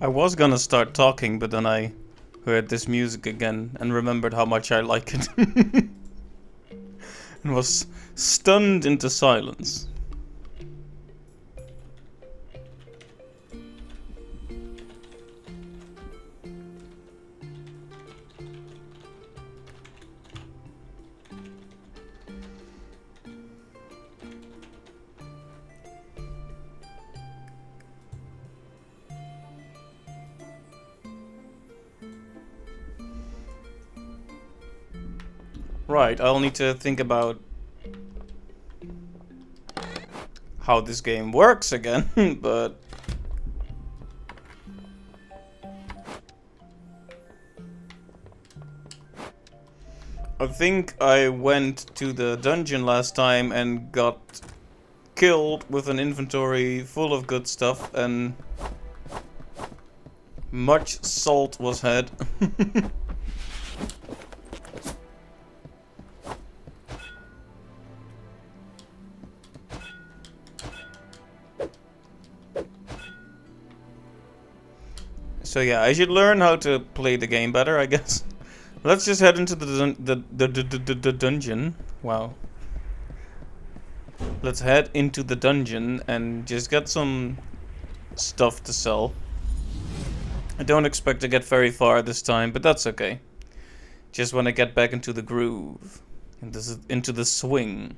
I was gonna start talking, but then I heard this music again and remembered how much I like it. And was stunned into silence. Right, I'll need to think about how this game works again, but I think I went to the dungeon last time and got killed with an inventory full of good stuff and much salt was had. So yeah, I should learn how to play the game better, I guess. Let's just head into the dungeon. Wow. Let's head into the dungeon and just get some stuff to sell. I don't expect to get very far this time, but that's okay. Just want to get back into the groove, into the swing.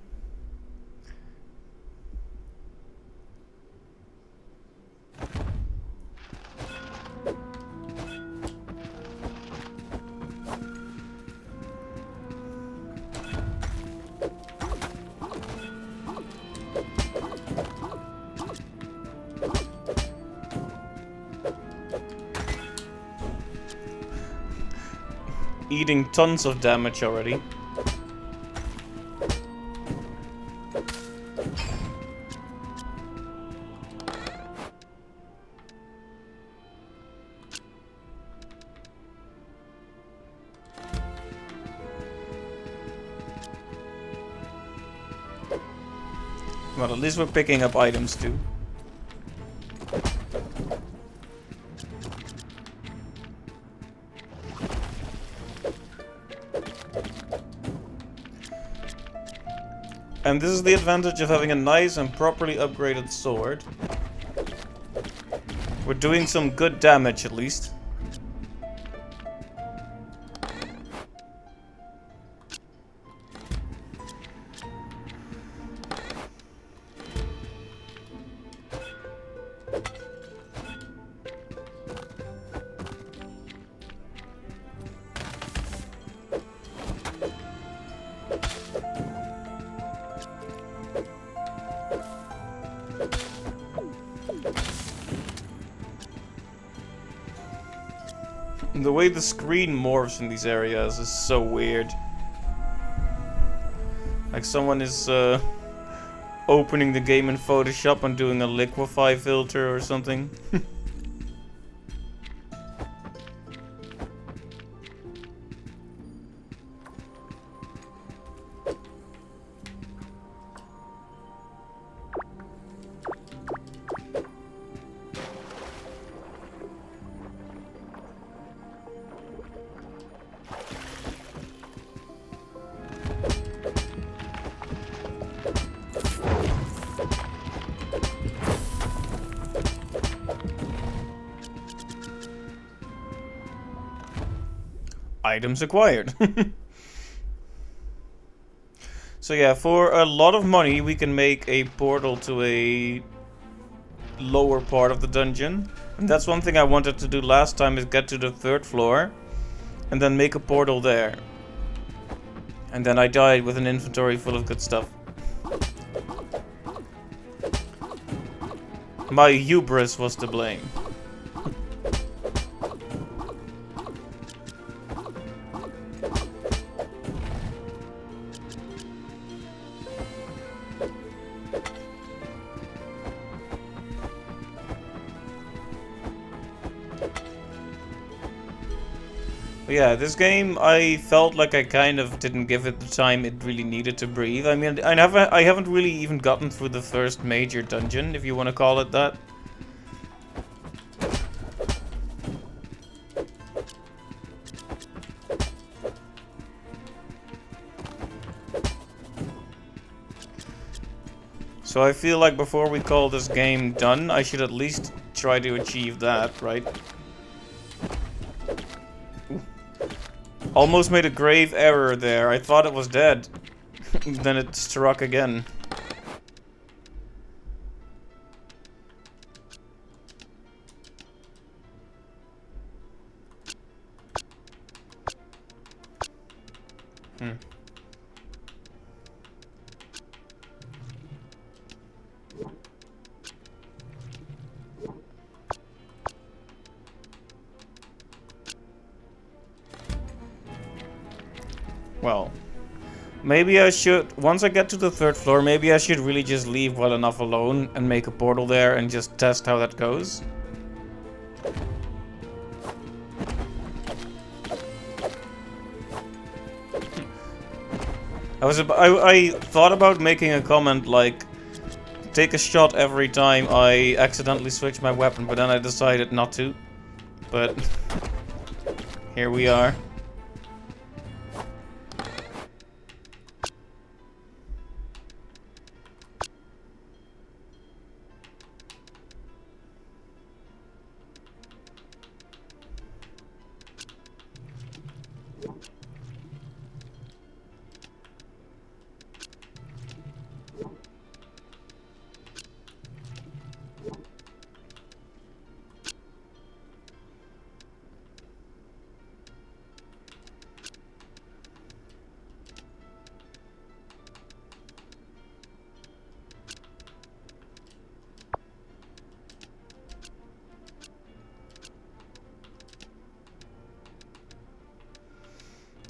Eating tons of damage already. Well, at least we're picking up items too. And this is the advantage of having a nice and properly upgraded sword. We're doing some good damage at least. The way the screen morphs in these areas is so weird. Like someone is opening the game in Photoshop and doing a liquify filter or something. Items acquired. So yeah, for a lot of money we can make a portal to a lower part of the dungeon. And that's one thing I wanted to do last time, is get to the 3rd floor and then make a portal there. And then I died with an inventory full of good stuff. My hubris was to blame. But yeah, this game, I felt like I kind of didn't give it the time it really needed to breathe. I mean, I haven't really even gotten through the first major dungeon, if you want to call it that. So I feel like before we call this game done, I should at least try to achieve that, right? Ooh. Almost made a grave error there. I thought it was dead. Then it struck again. Well, maybe I should, once I get to the 3rd floor, maybe I should really just leave well enough alone and make a portal there and just test how that goes. I thought about making a comment like, take a shot every time I accidentally switch my weapon, but then I decided not to. But here we are.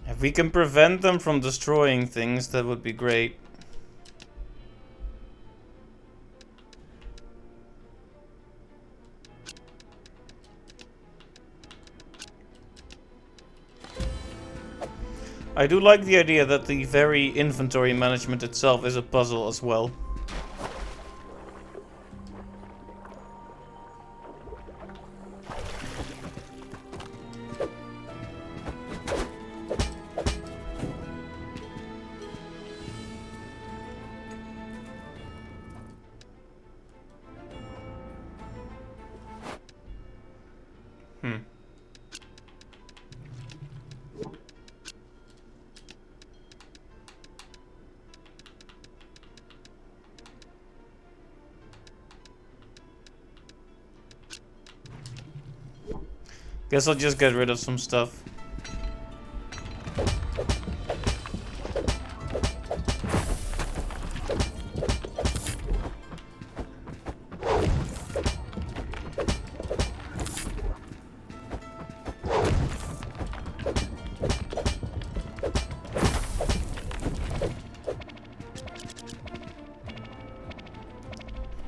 If we can prevent them from destroying things, that would be great. I do like the idea that the very inventory management itself is a puzzle as well. Guess I'll just get rid of some stuff.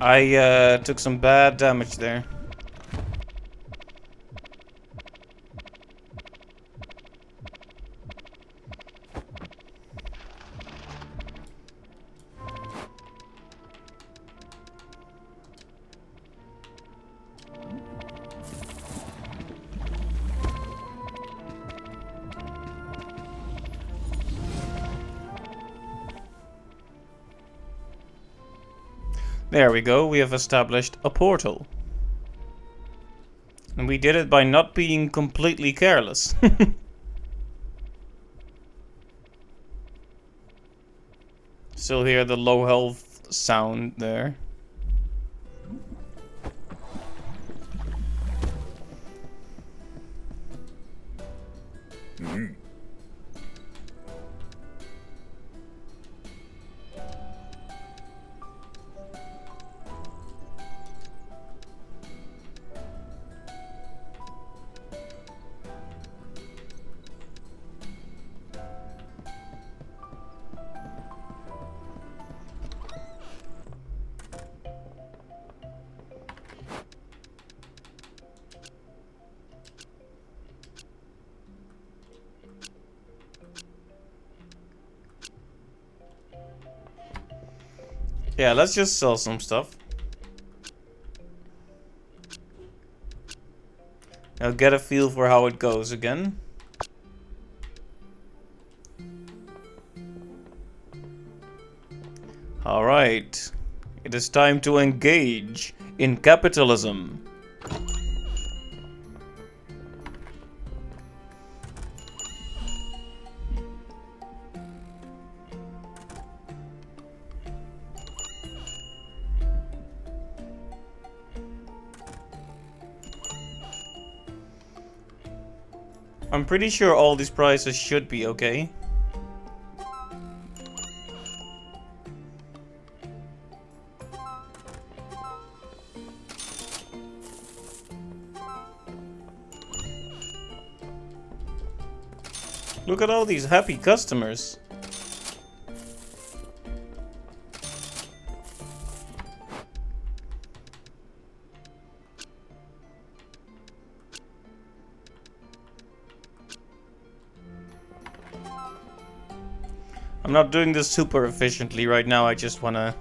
I took some bad damage there. There we go, we have established a portal. And we did it by not being completely careless. Still hear the low health sound there. Yeah, let's just sell some stuff. Now get a feel for how it goes again. Alright. It is time to engage in capitalism. I'm pretty sure all these prices should be okay. Look at all these happy customers. I'm not doing this super efficiently right now, I just wanna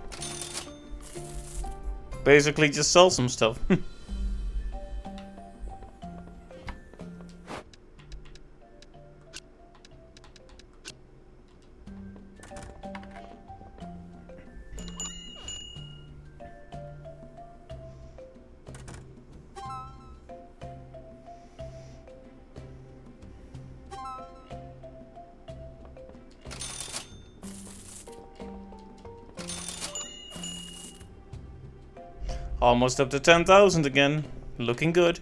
basically just sell some stuff. Almost up to 10,000 again. Looking good.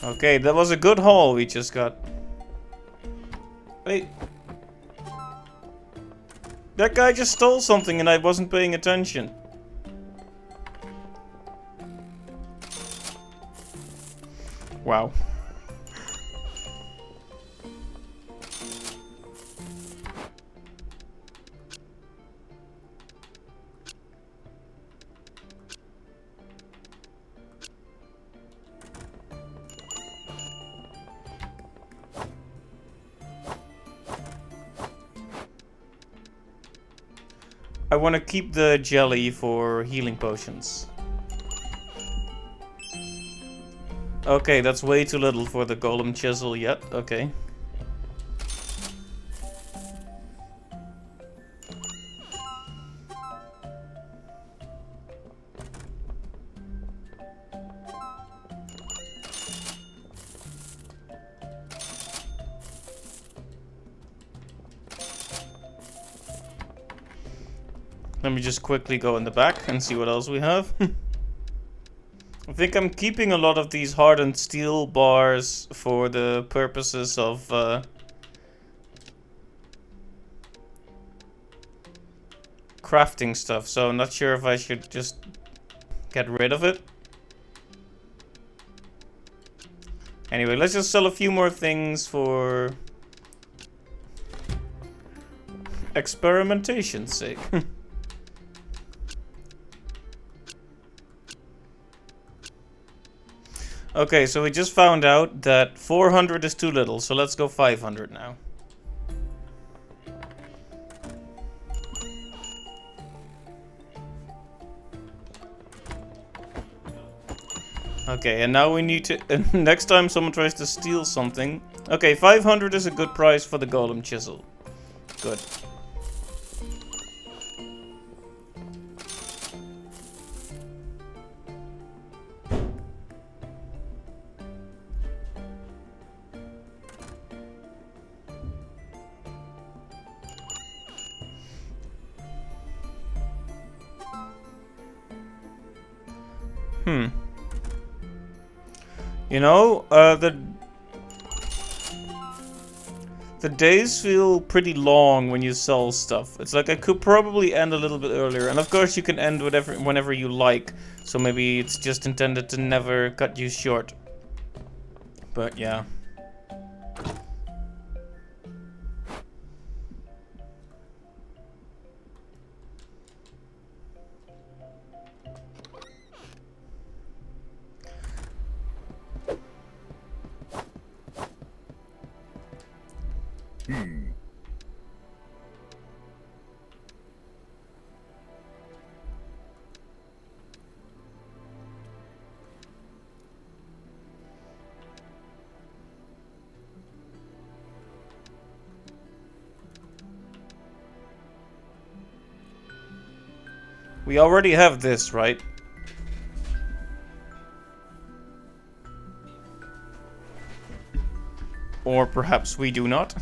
Okay, that was a good haul we just got. Wait. That guy just stole something and I wasn't paying attention. Wow. I want to keep the jelly for healing potions. Okay, that's way too little for the golem chisel yet. Okay. Let me just quickly go in the back and see what else we have. I think I'm keeping a lot of these hardened steel bars for the purposes of crafting stuff, so I'm not sure if I should just get rid of it. Anyway, let's just sell a few more things for experimentation's sake. Okay, so we just found out that 400 is too little, so let's go 500 now. Okay, and now we need to... next time someone tries to steal something... Okay, 500 is a good price for the golem chisel. Good. You know, the days feel pretty long when you sell stuff. It's like I could probably end a little bit earlier. And of course you can end whenever you like. So maybe it's just intended to never cut you short. But yeah. We already have this, right? Or perhaps we do not.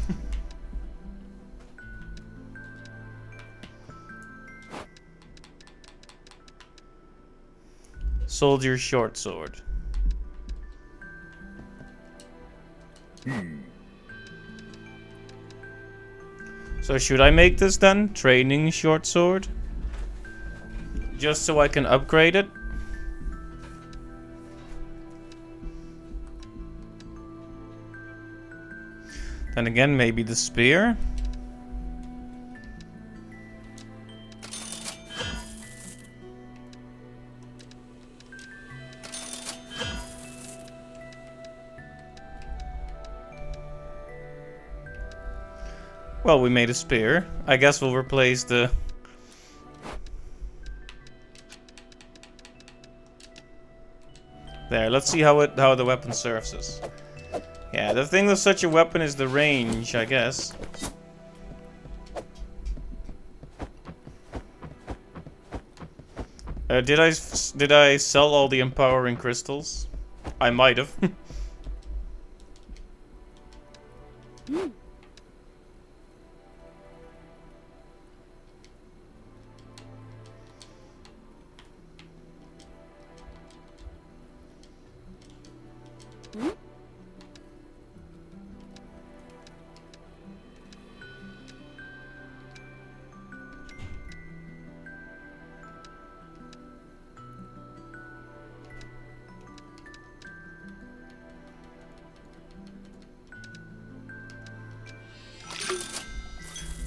Soldier short sword. So should I make this then? Training short sword? Just so I can upgrade it? Then again, maybe the spear? Well, we made a spear. I guess we'll replace the... There, let's see how the weapon serves us. Yeah, the thing with such a weapon is the range, I guess. Did I sell all the empowering crystals? I might have.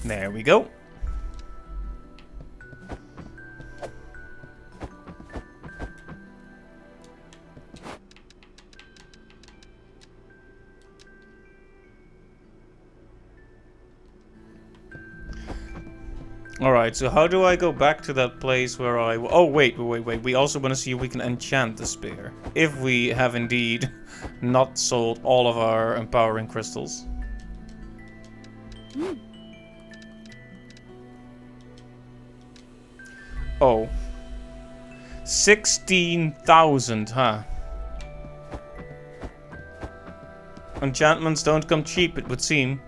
There we go. Alright, so how do I go back to that place where I... Oh, wait. We also want to see if we can enchant the spear. If we have indeed not sold all of our empowering crystals. Oh. 16,000, huh? Enchantments don't come cheap, it would seem.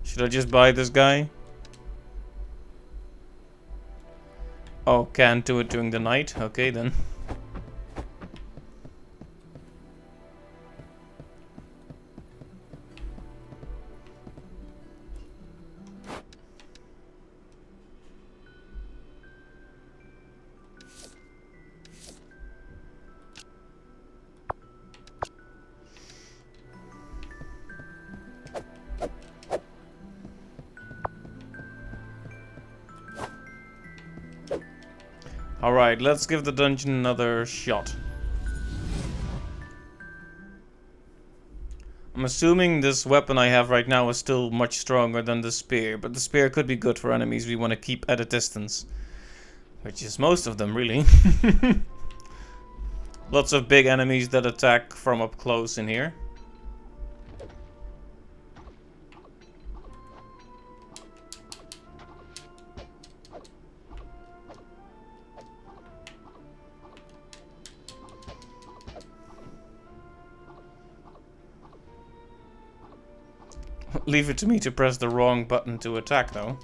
Should I just buy this guy? Oh, can't do it during the night? Okay, then. Alright, let's give the dungeon another shot. I'm assuming this weapon I have right now is still much stronger than the spear, but the spear could be good for enemies we want to keep at a distance. Which is most of them, really. Lots of big enemies that attack from up close in here. Leave it to me to press the wrong button to attack, though.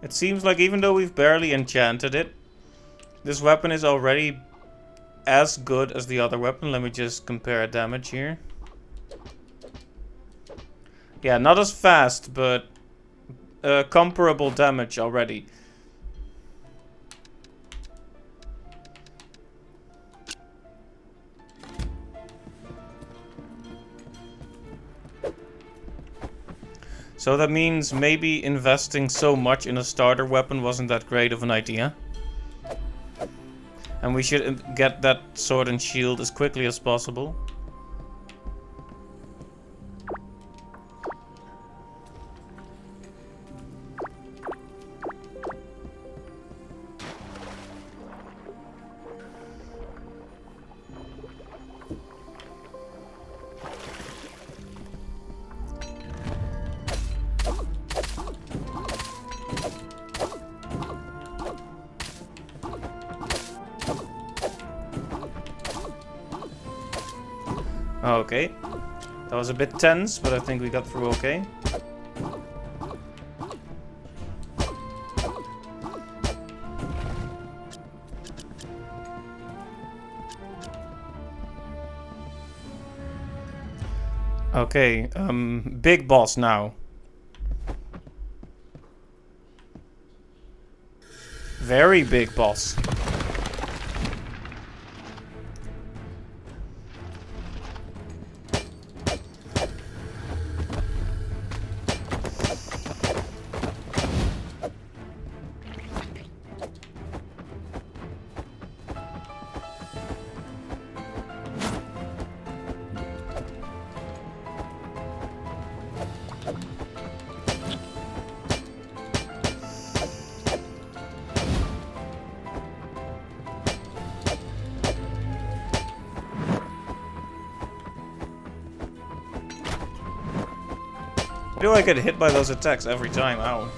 It seems like even though we've barely enchanted it, this weapon is already as good as the other weapon. Let me just compare damage here. Yeah, not as fast, but comparable damage already. So that means maybe investing so much in a starter weapon wasn't that great of an idea. And we should get that sword and shield as quickly as possible. Okay. That was a bit tense, but I think we got through okay. Okay, big boss now. Very big boss. I feel like I get hit by those attacks every time. Ow.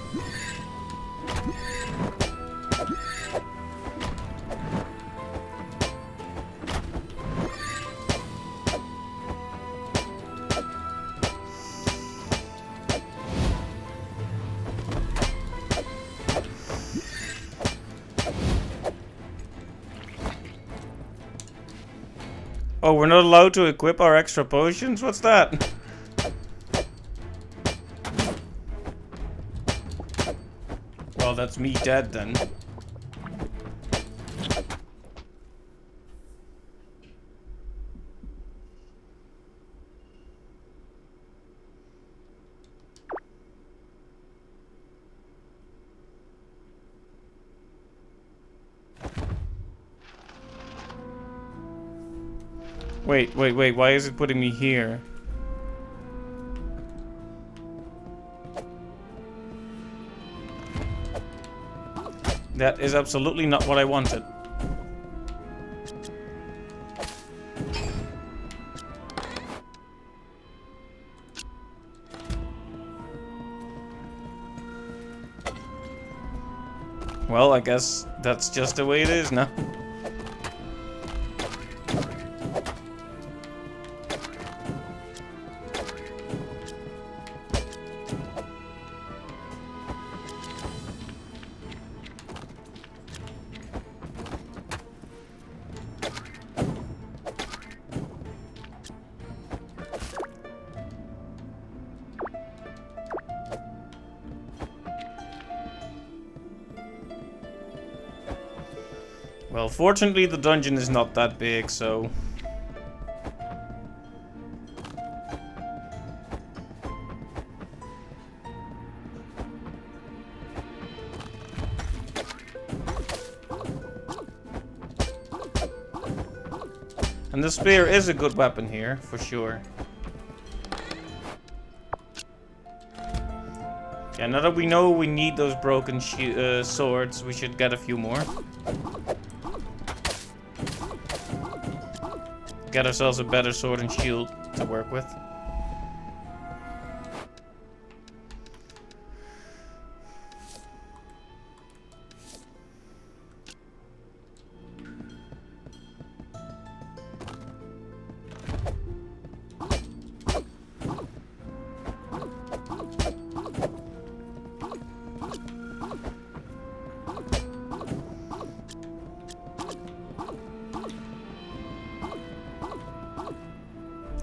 Oh, we're not allowed to equip our extra potions? What's that? Well, that's me dead then. Wait, why is it putting me here? That is absolutely not what I wanted. Well, I guess that's just the way it is now. Well, fortunately the dungeon is not that big, so... And the spear is a good weapon here, for sure. Yeah, now that we know we need those broken swords, we should get a few more. Get ourselves a better sword and shield to work with.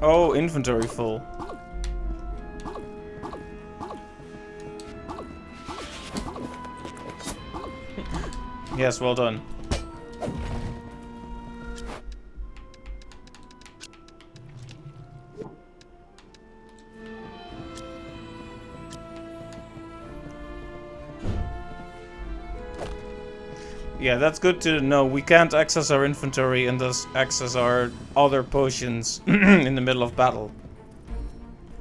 Oh, inventory full. Yes, well done. Yeah, that's good to know. We can't access our inventory and thus access our other potions in the middle of battle.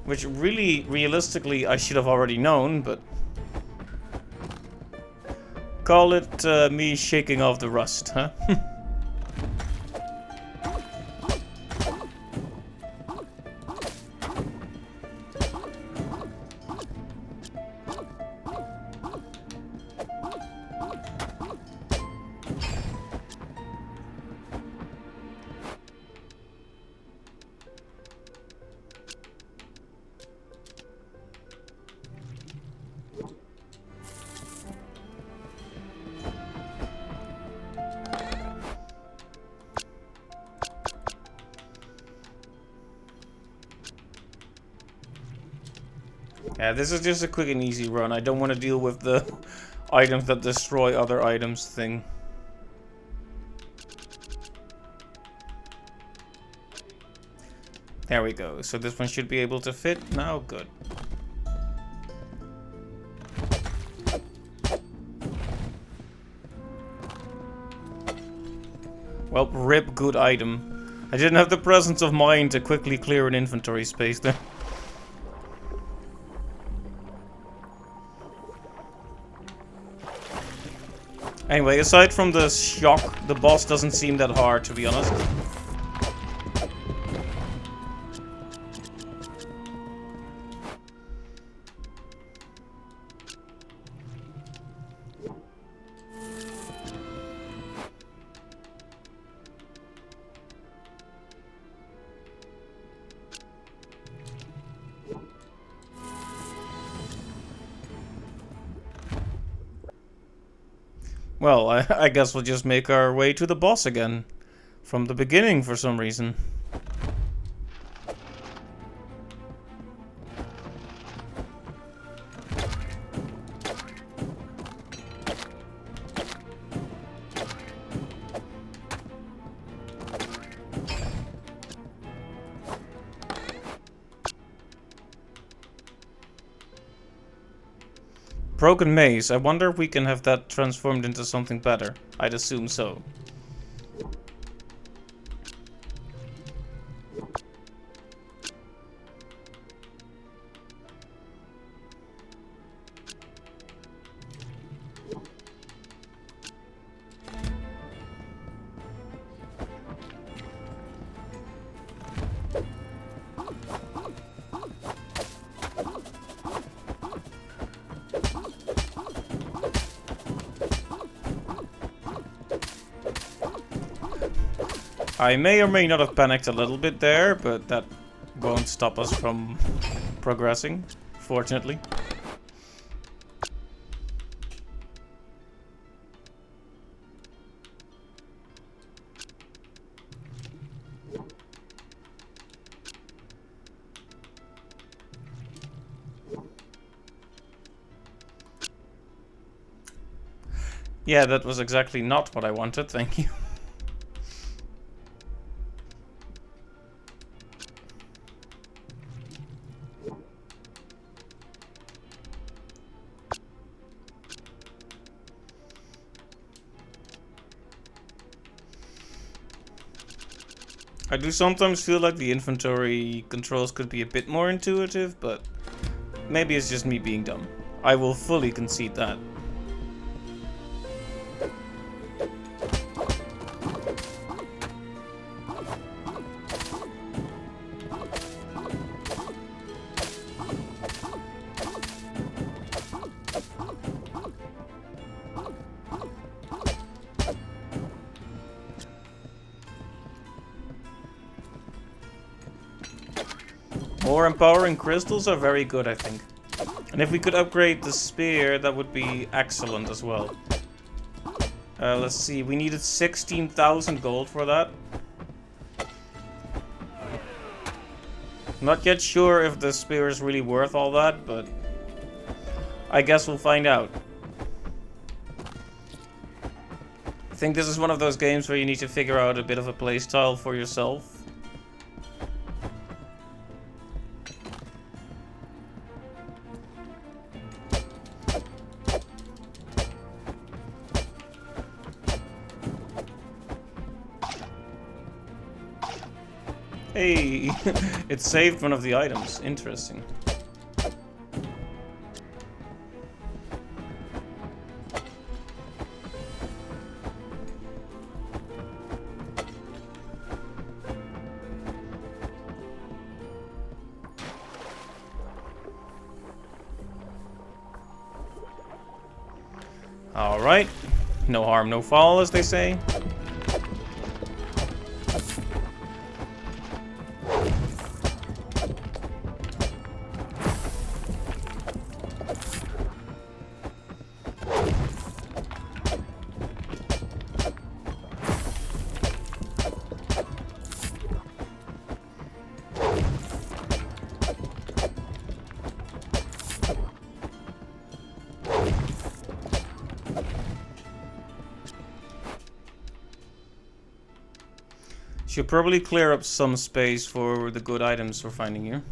Which really, realistically, I should have already known, but... Call it me shaking off the rust, huh? Yeah, this is just a quick and easy run. I don't want to deal with the items that destroy other items thing. There we go. So this one should be able to fit now. Good. Well, rip good item. I didn't have the presence of mind to quickly clear an inventory space there. Anyway, aside from the shock, the boss doesn't seem that hard, to be honest. Well, I guess we'll just make our way to the boss again. From the beginning, for some reason. Broken maze. I wonder if we can have that transformed into something better. I'd assume so. I may or may not have panicked a little bit there, but that won't stop us from progressing, fortunately. Yeah, that was exactly not what I wanted, thank you. I do sometimes feel like the inventory controls could be a bit more intuitive, but maybe it's just me being dumb. I will fully concede that. More empowering crystals are very good, I think. And if we could upgrade the spear, that would be excellent as well. Let's see, we needed 16,000 gold for that. Not yet sure if the spear is really worth all that, but I guess we'll find out. think this is one of those games where you need to figure out a bit of a playstyle for yourself. Hey, it saved one of the items. Interesting. Alright. No harm, no foul, as they say. Should probably clear up some space for the good items we're finding here.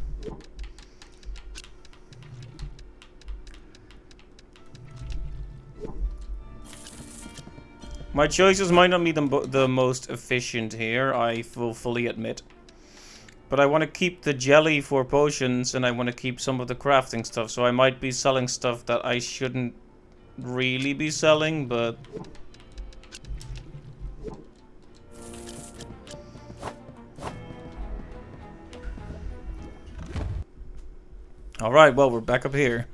My choices might not be the most efficient here, I will fully admit. But I want to keep the jelly for potions, and I want to keep some of the crafting stuff. So I might be selling stuff that I shouldn't really be selling, but... Alright, well, we're back up here.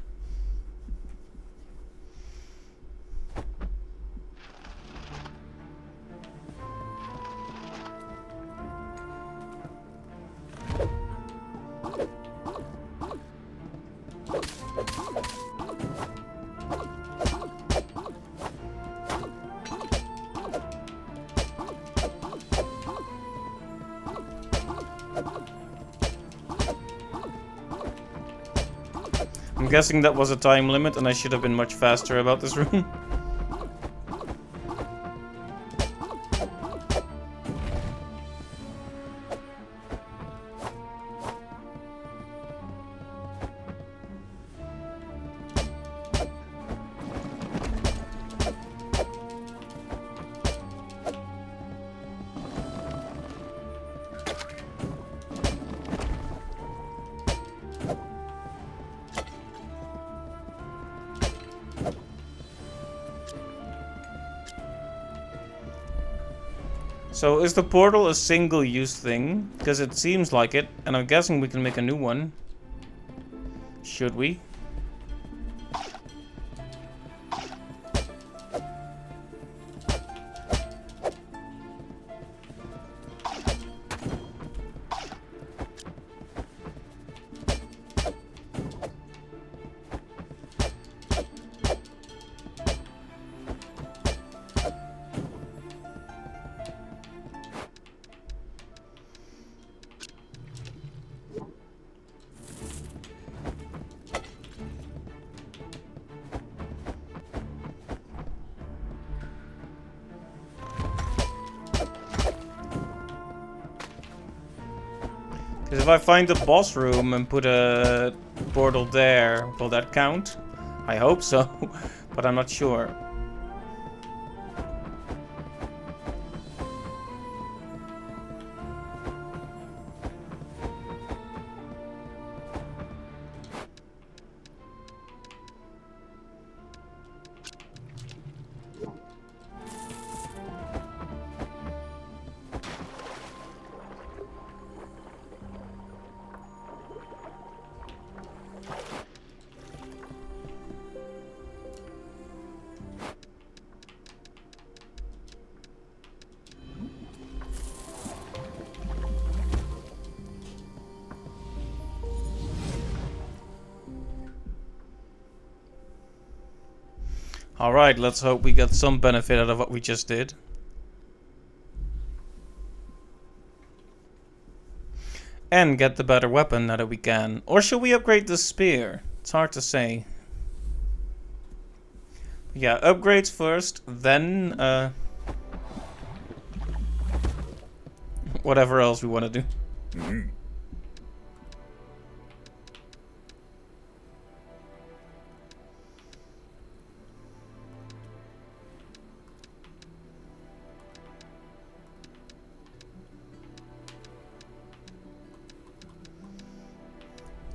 I'm guessing that was a time limit and I should have been much faster about this room. So is the portal a single-use thing? Because it seems like it, and I'm guessing we can make a new one. Should we? Because if I find the boss room and put a portal there, will that count? I hope so, but I'm not sure. Alright, let's hope we get some benefit out of what we just did. And get the better weapon now that we can. Or should we upgrade the spear? It's hard to say. Yeah, upgrades first, then whatever else we want to do.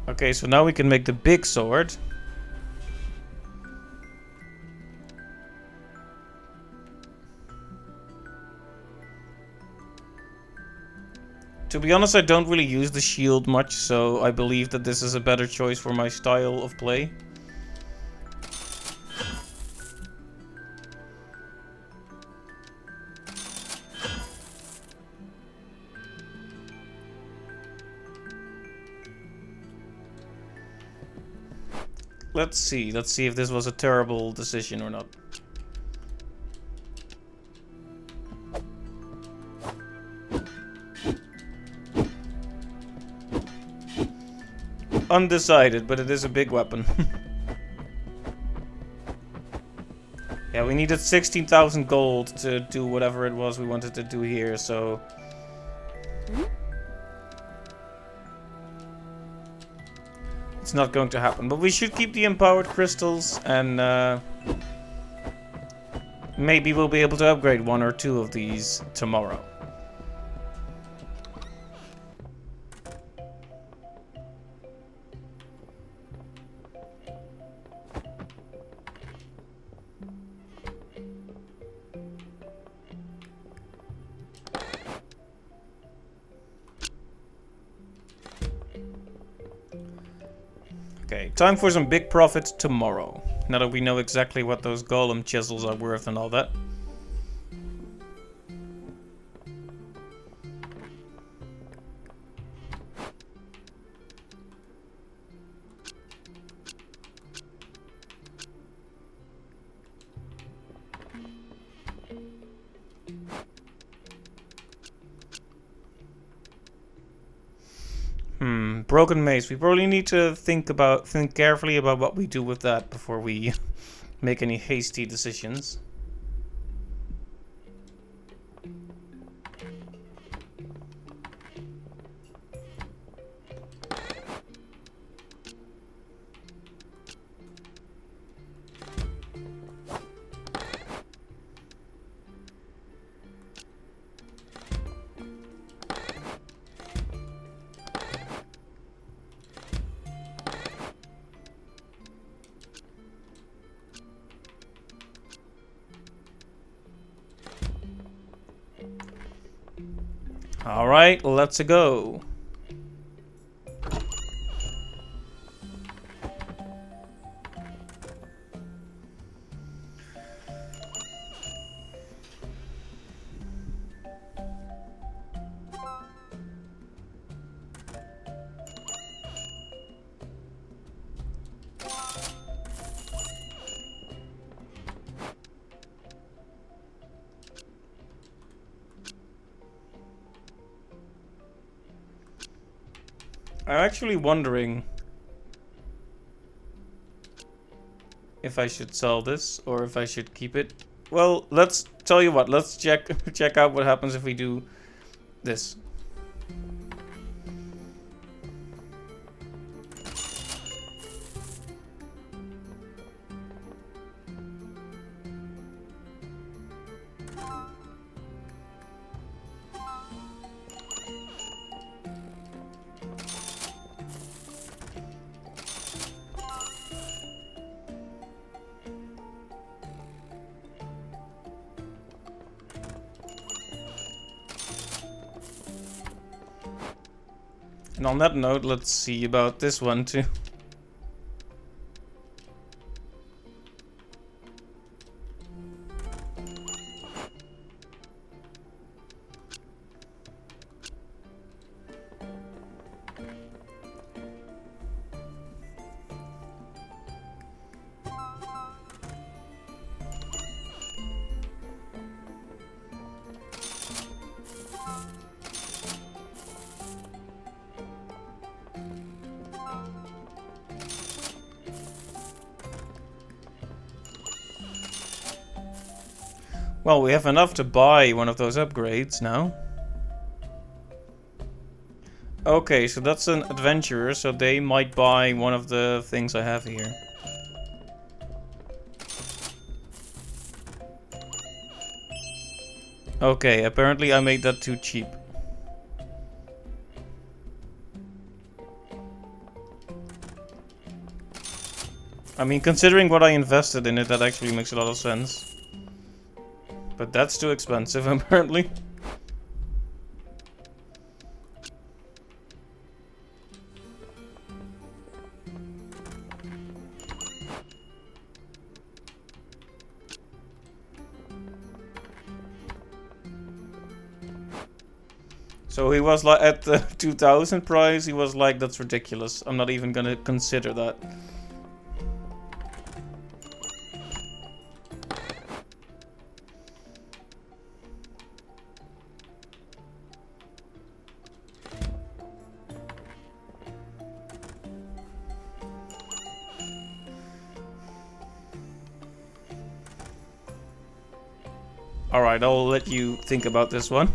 Okay, so now we can make the big sword. To be honest, I don't really use the shield much, so I believe that this is a better choice for my style of play. Let's see if this was a terrible decision or not. Undecided, but it is a big weapon. Yeah, we needed 16,000 gold to do whatever it was we wanted to do here, so... It's not going to happen, but we should keep the empowered crystals, and maybe we'll be able to upgrade 1 or 2 of these tomorrow. Okay, time for some big profits tomorrow. Now that we know exactly what those golem chisels are worth and all that. Broken mace. We probably need to think carefully about what we do with that before we make any hasty decisions. Alright, let's go. I'm actually wondering if I should sell this or if I should keep it. Well, let's tell you what. Let's check out what happens if we do this. And on that note, let's see about this one too. Well, we have enough to buy one of those upgrades now. Okay, so that's an adventurer, so they might buy one of the things I have here. Okay, apparently I made that too cheap. I mean, considering what I invested in it, that actually makes a lot of sense. But that's too expensive, apparently. So he was like, at the 2000 price, he was like, that's ridiculous. I'm not even gonna consider that. Alright, I'll let you think about this one.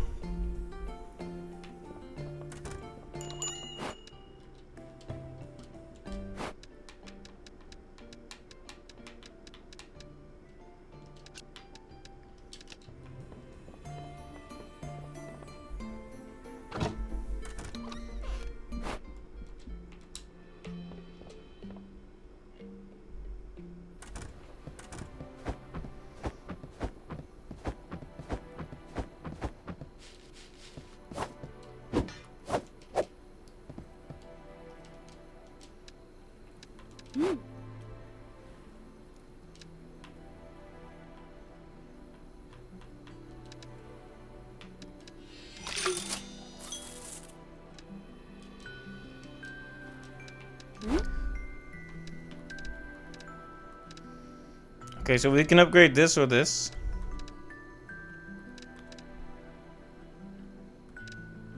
Okay, so we can upgrade this or this.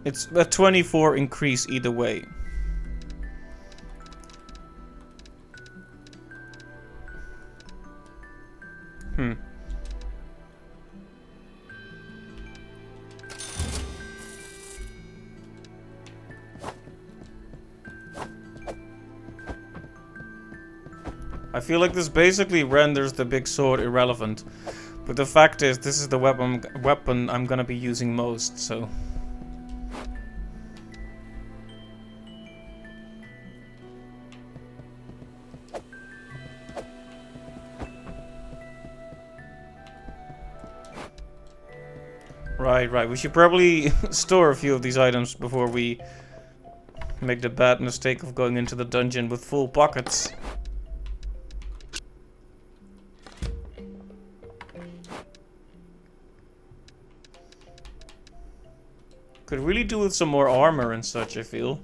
It's a 24 increase either way. I feel like this basically renders the big sword irrelevant. But the fact is, this is the weapon I'm gonna be using most, so... Right. We should probably store a few of these items before we make the bad mistake of going into the dungeon with full pockets. Could really do with some more armor and such, I feel.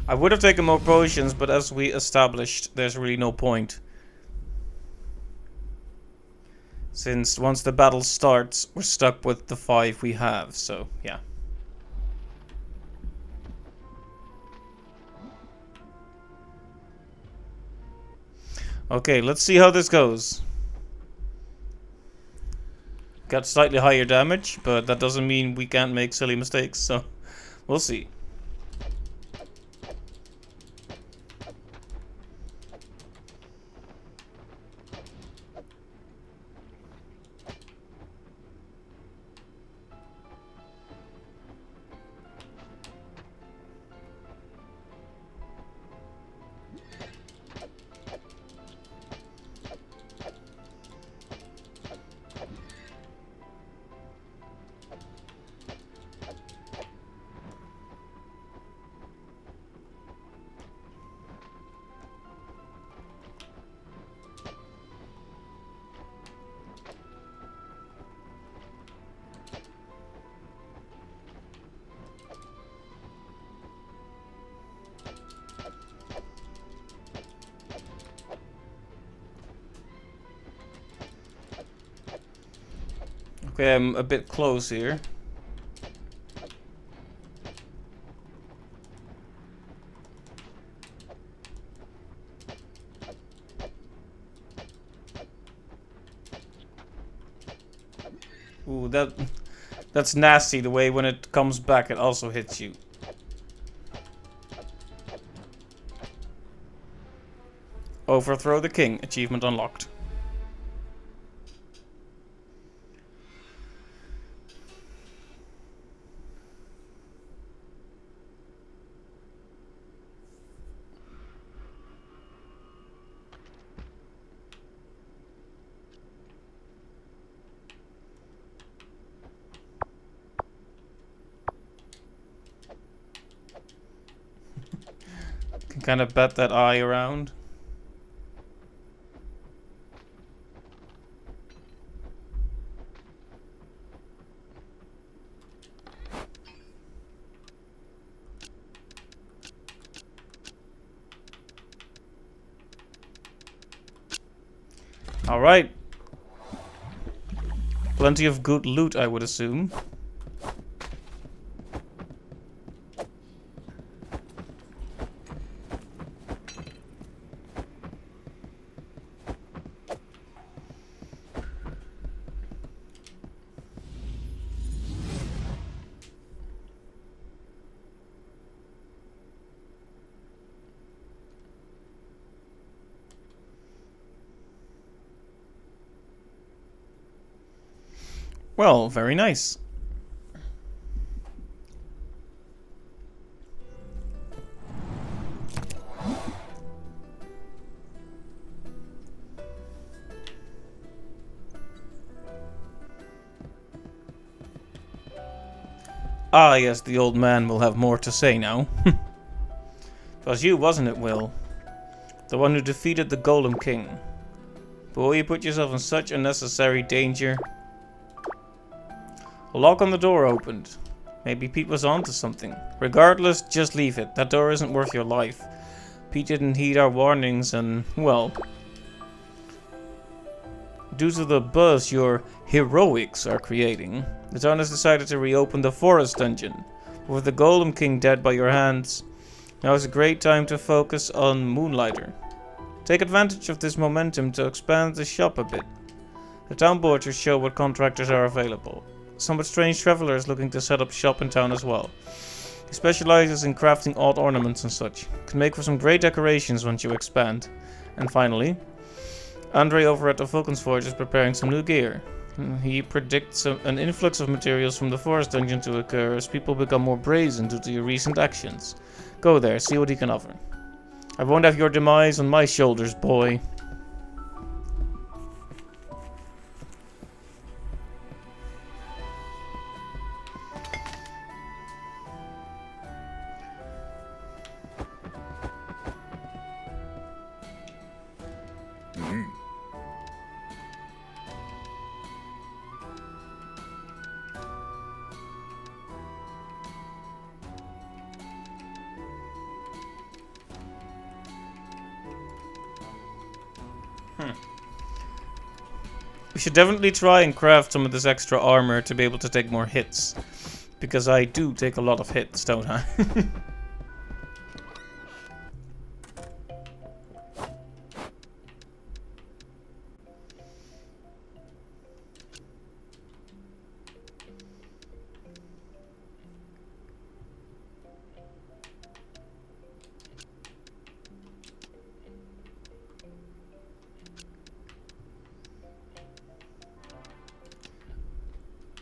I would have taken more potions, but as we established, there's really no point. Since once the battle starts, we're stuck with the 5 we have, so yeah. Okay, let's see how this goes. Got slightly higher damage, but that doesn't mean we can't make silly mistakes, so we'll see. Okay, I'm a bit close here. Ooh, that's nasty, the way when it comes back it also hits you. Overthrow the king. Achievement unlocked. Can kind of bat that eye around. Alright. Plenty of good loot, I would assume. Well, very nice. Ah, yes, the old man will have more to say now. It was you, wasn't it, Will? The one who defeated the Golem King. Boy, you put yourself in such unnecessary danger. A lock on the door opened. Maybe Pete was onto something. Regardless, just leave it. That door isn't worth your life. Pete didn't heed our warnings and, well... due to the buzz your heroics are creating, the town has decided to reopen the forest dungeon. With the Golem King dead by your hands, now is a great time to focus on Moonlighter. Take advantage of this momentum to expand the shop a bit. The town board should show what contractors are available. Somewhat strange traveler is looking to set up shop in town as well. He specializes in crafting odd ornaments and such. Can make for some great decorations once you expand. And finally, Andre over at the Vulcan's Forge is preparing some new gear. He predicts an influx of materials from the forest dungeon to occur as people become more brazen due to your recent actions. Go there, see what he can offer. I won't have your demise on my shoulders, boy. We should definitely try and craft some of this extra armor to be able to take more hits. Because I do take a lot of hits, don't I?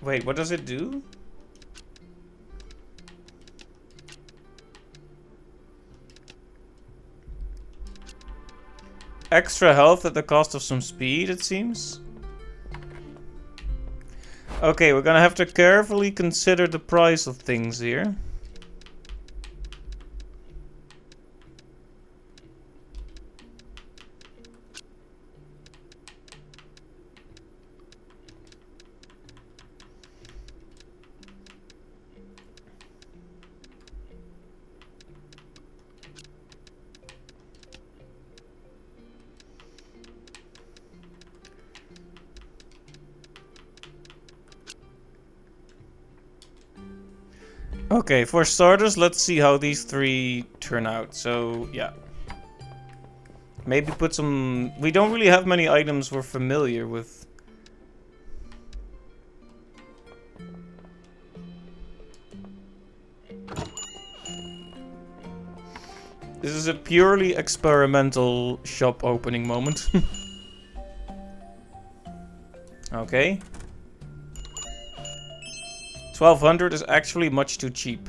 Wait, what does it do? Extra health at the cost of some speed, it seems. Okay, we're gonna have to carefully consider the price of things here. Okay, for starters, let's see how these three turn out. So, yeah. Maybe put some... We don't really have many items we're familiar with. This is a purely experimental shop opening moment. Okay. 1200 is actually much too cheap.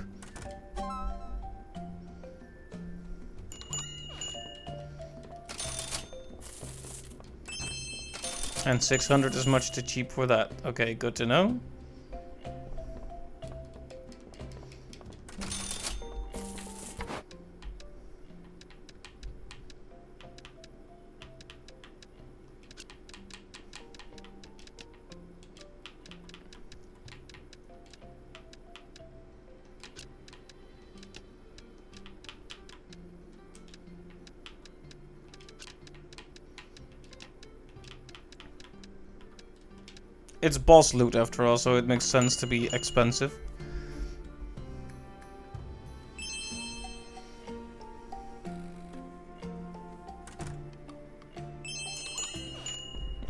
And 600 is much too cheap for that. Okay, good to know. It's boss loot after all, so it makes sense to be expensive.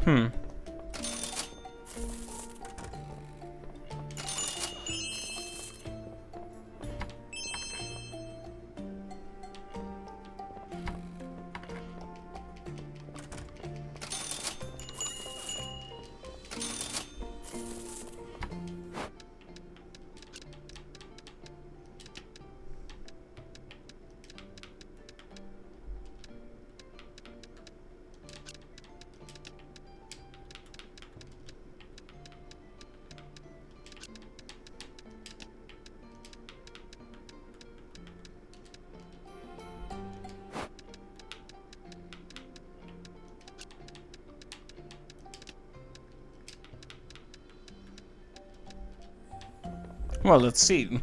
Hmm. Well, let's see.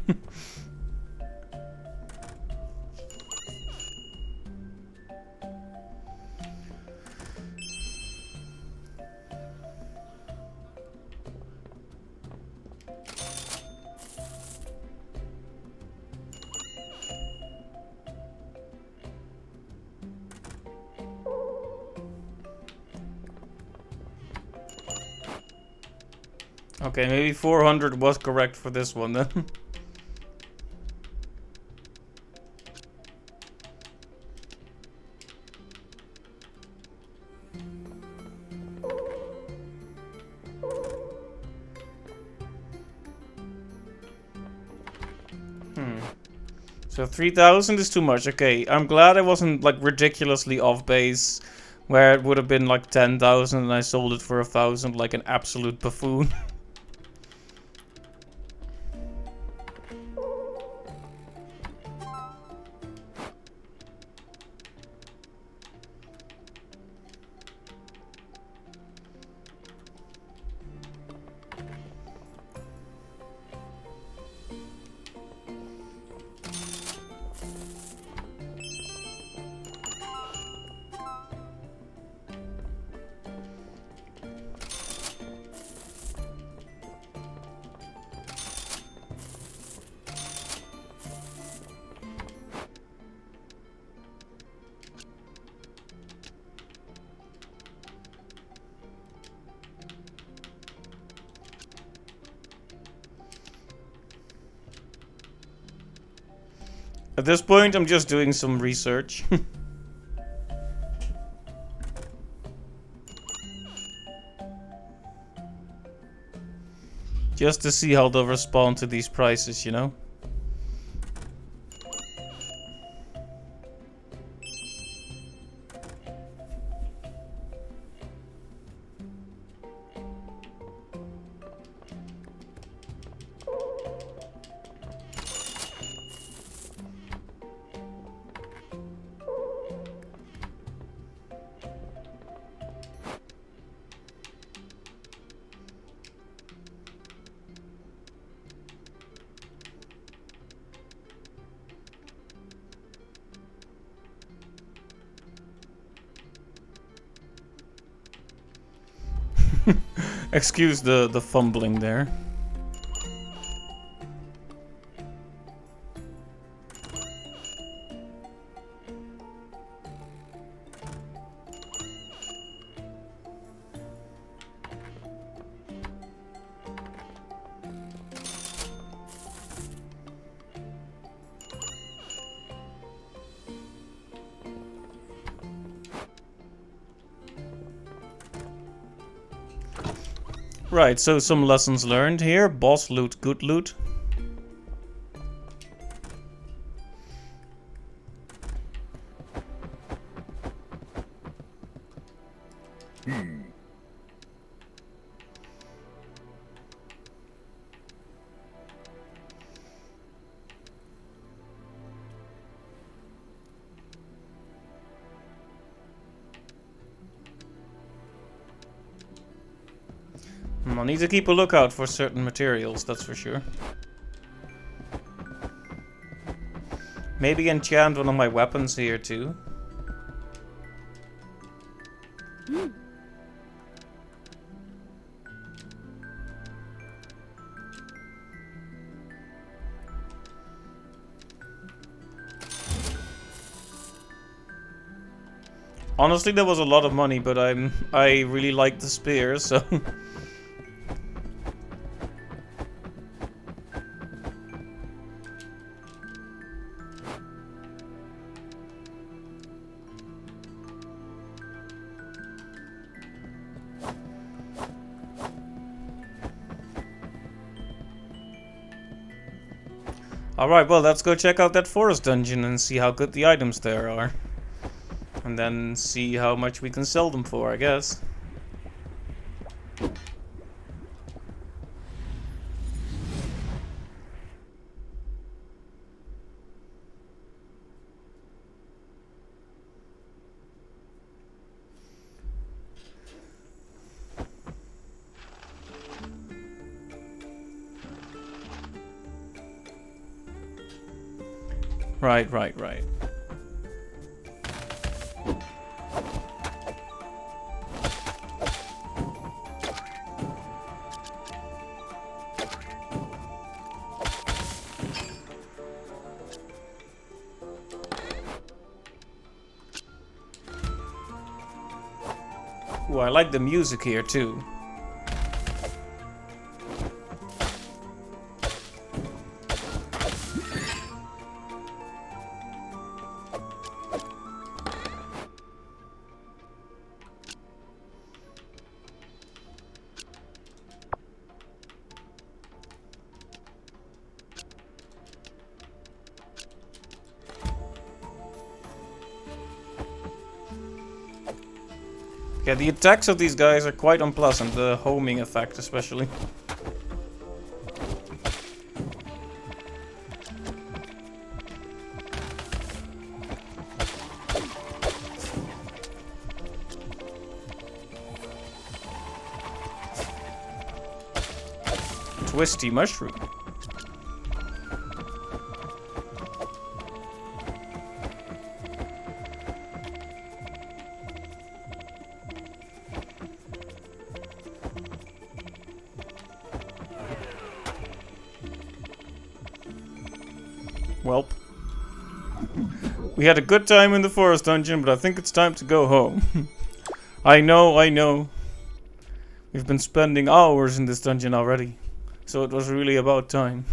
Okay, maybe 400 was correct for this one then. So 3000 is too much. Okay, I'm glad I wasn't like ridiculously off base, where it would have been like 10,000 and I sold it for 1,000 like an absolute buffoon. At this point, I'm just doing some research. Just to see how they'll respond to these prices, you know? Excuse the fumbling there. Right, so some lessons learned here. Boss loot, good loot. I'll need to keep a lookout for certain materials, that's for sure. Maybe enchant one of my weapons here too. Honestly, that was a lot of money, but I really like the spear, so Alright, well, let's go check out that forest dungeon and see how good the items there are. And then see how much we can sell them for, I guess. Right. Ooh, I like the music here too. Yeah, the attacks of these guys are quite unpleasant, the homing effect especially. Twisty mushroom. Welp. We had a good time in the forest dungeon, but I think it's time to go home. I know. We've been spending hours in this dungeon already, so it was really about time.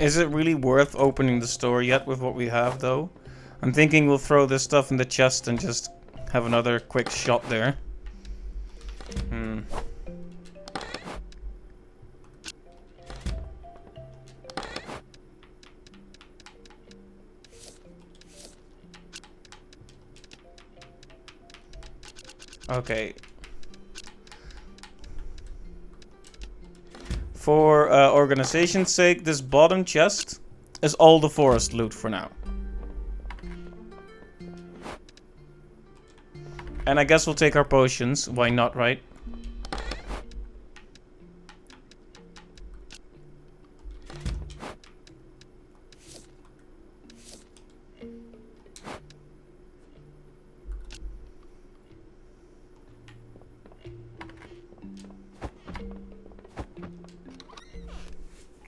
Is it really worth opening the store yet with what we have, though? I'm thinking we'll throw this stuff in the chest and just have another quick shot there. Okay. For organization's sake, this bottom chest is all the forest loot for now. And I guess we'll take our potions. Why not, right?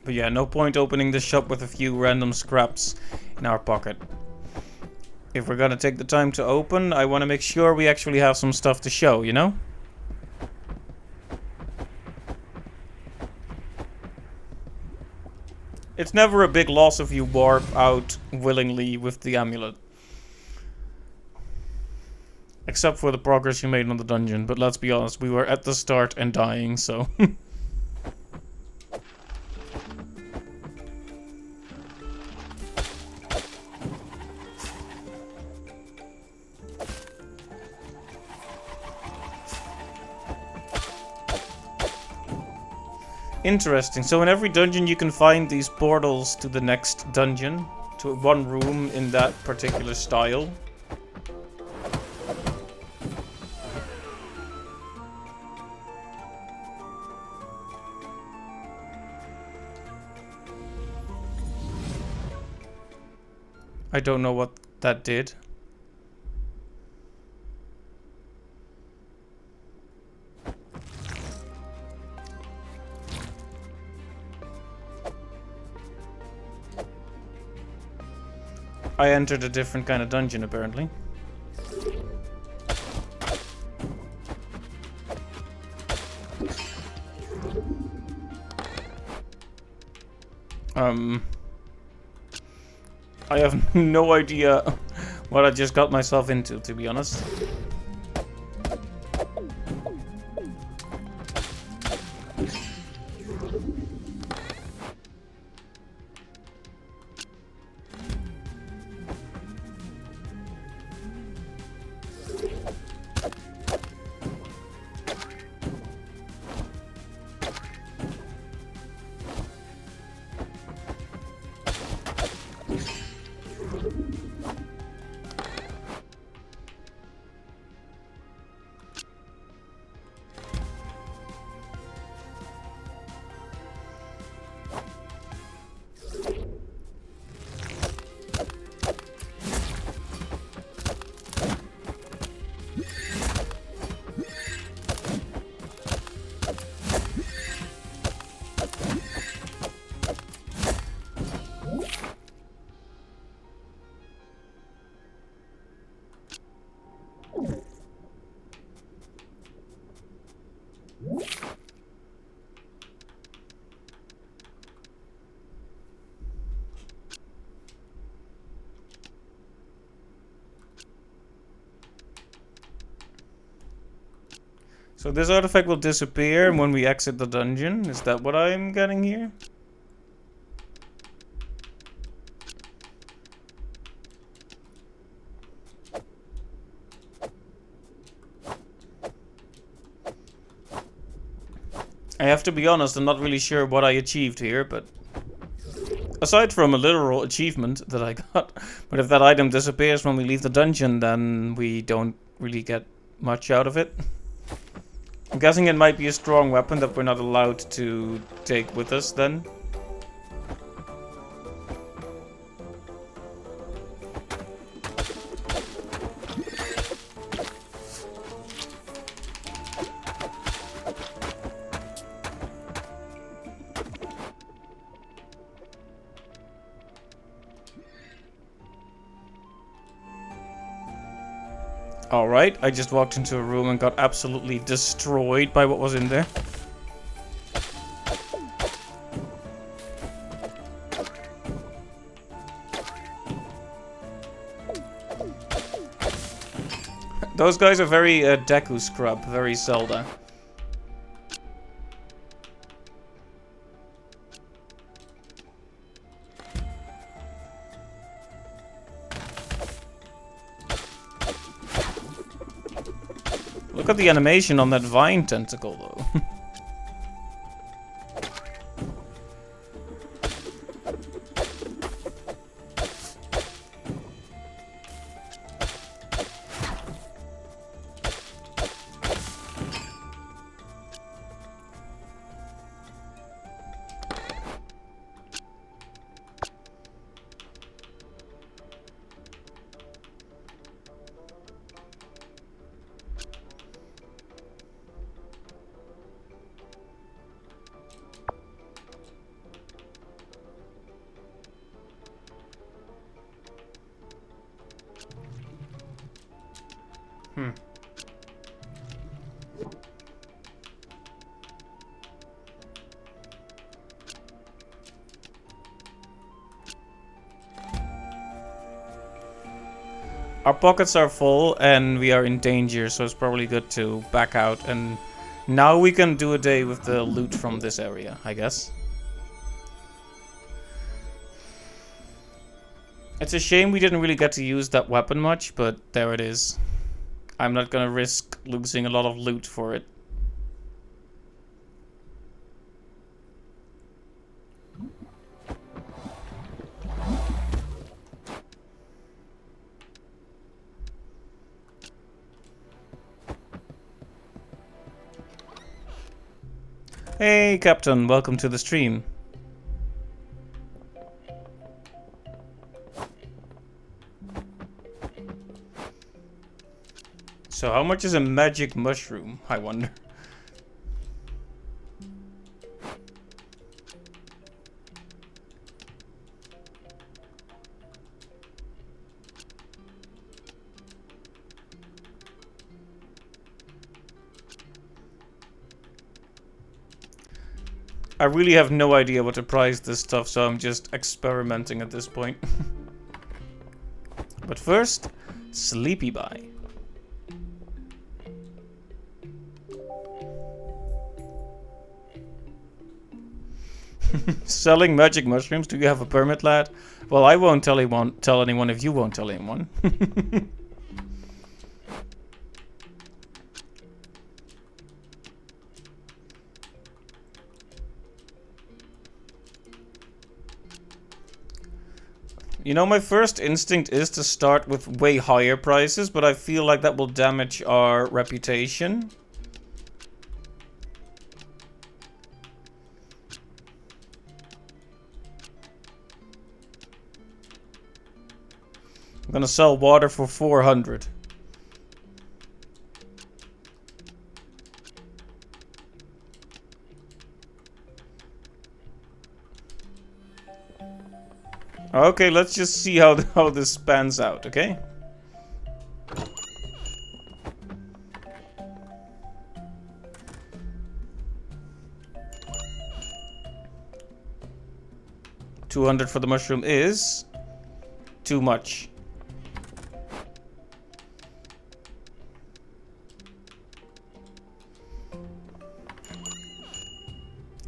But yeah, no point opening the shop with a few random scraps in our pocket. If we're gonna take the time to open, I want to make sure we actually have some stuff to show, you know? It's never a big loss if you warp out willingly with the amulet. Except for the progress you made on the dungeon, but let's be honest, we were at the start and dying, so... Interesting. So in every dungeon you can find these portals to the next dungeon, to one room in that particular style. I don't know what that did. I entered a different kind of dungeon, apparently. I have no idea what I just got myself into, to be honest. So this artifact will disappear when we exit the dungeon. Is that what I'm getting here? I have to be honest, I'm not really sure what I achieved here, but... Aside from a literal achievement that I got, but if that item disappears when we leave the dungeon, then we don't really get much out of it. I'm guessing it might be a strong weapon that we're not allowed to take with us then. Alright, I just walked into a room and got absolutely destroyed by what was in there. Those guys are very Deku Scrub, very Zelda. Look at the animation on that vine tentacle, though. Our pockets are full and we are in danger, so it's probably good to back out. And now we can do a day with the loot from this area, I guess. It's a shame we didn't really get to use that weapon much, but there it is. I'm not gonna risk losing a lot of loot for it. Hey, Captain, welcome to the stream. So how much is a magic mushroom, I wonder? I really have no idea what to price this stuff, so I'm just experimenting at this point. But first, Sleepy Buy. Selling magic mushrooms? Do you have a permit, lad? Well, I won't tell anyone if you won't tell anyone. You know, my first instinct is to start with way higher prices, but I feel like that will damage our reputation. I'm gonna sell water for 400. Okay, let's just see how this pans out, okay? $200 for the mushroom is too much.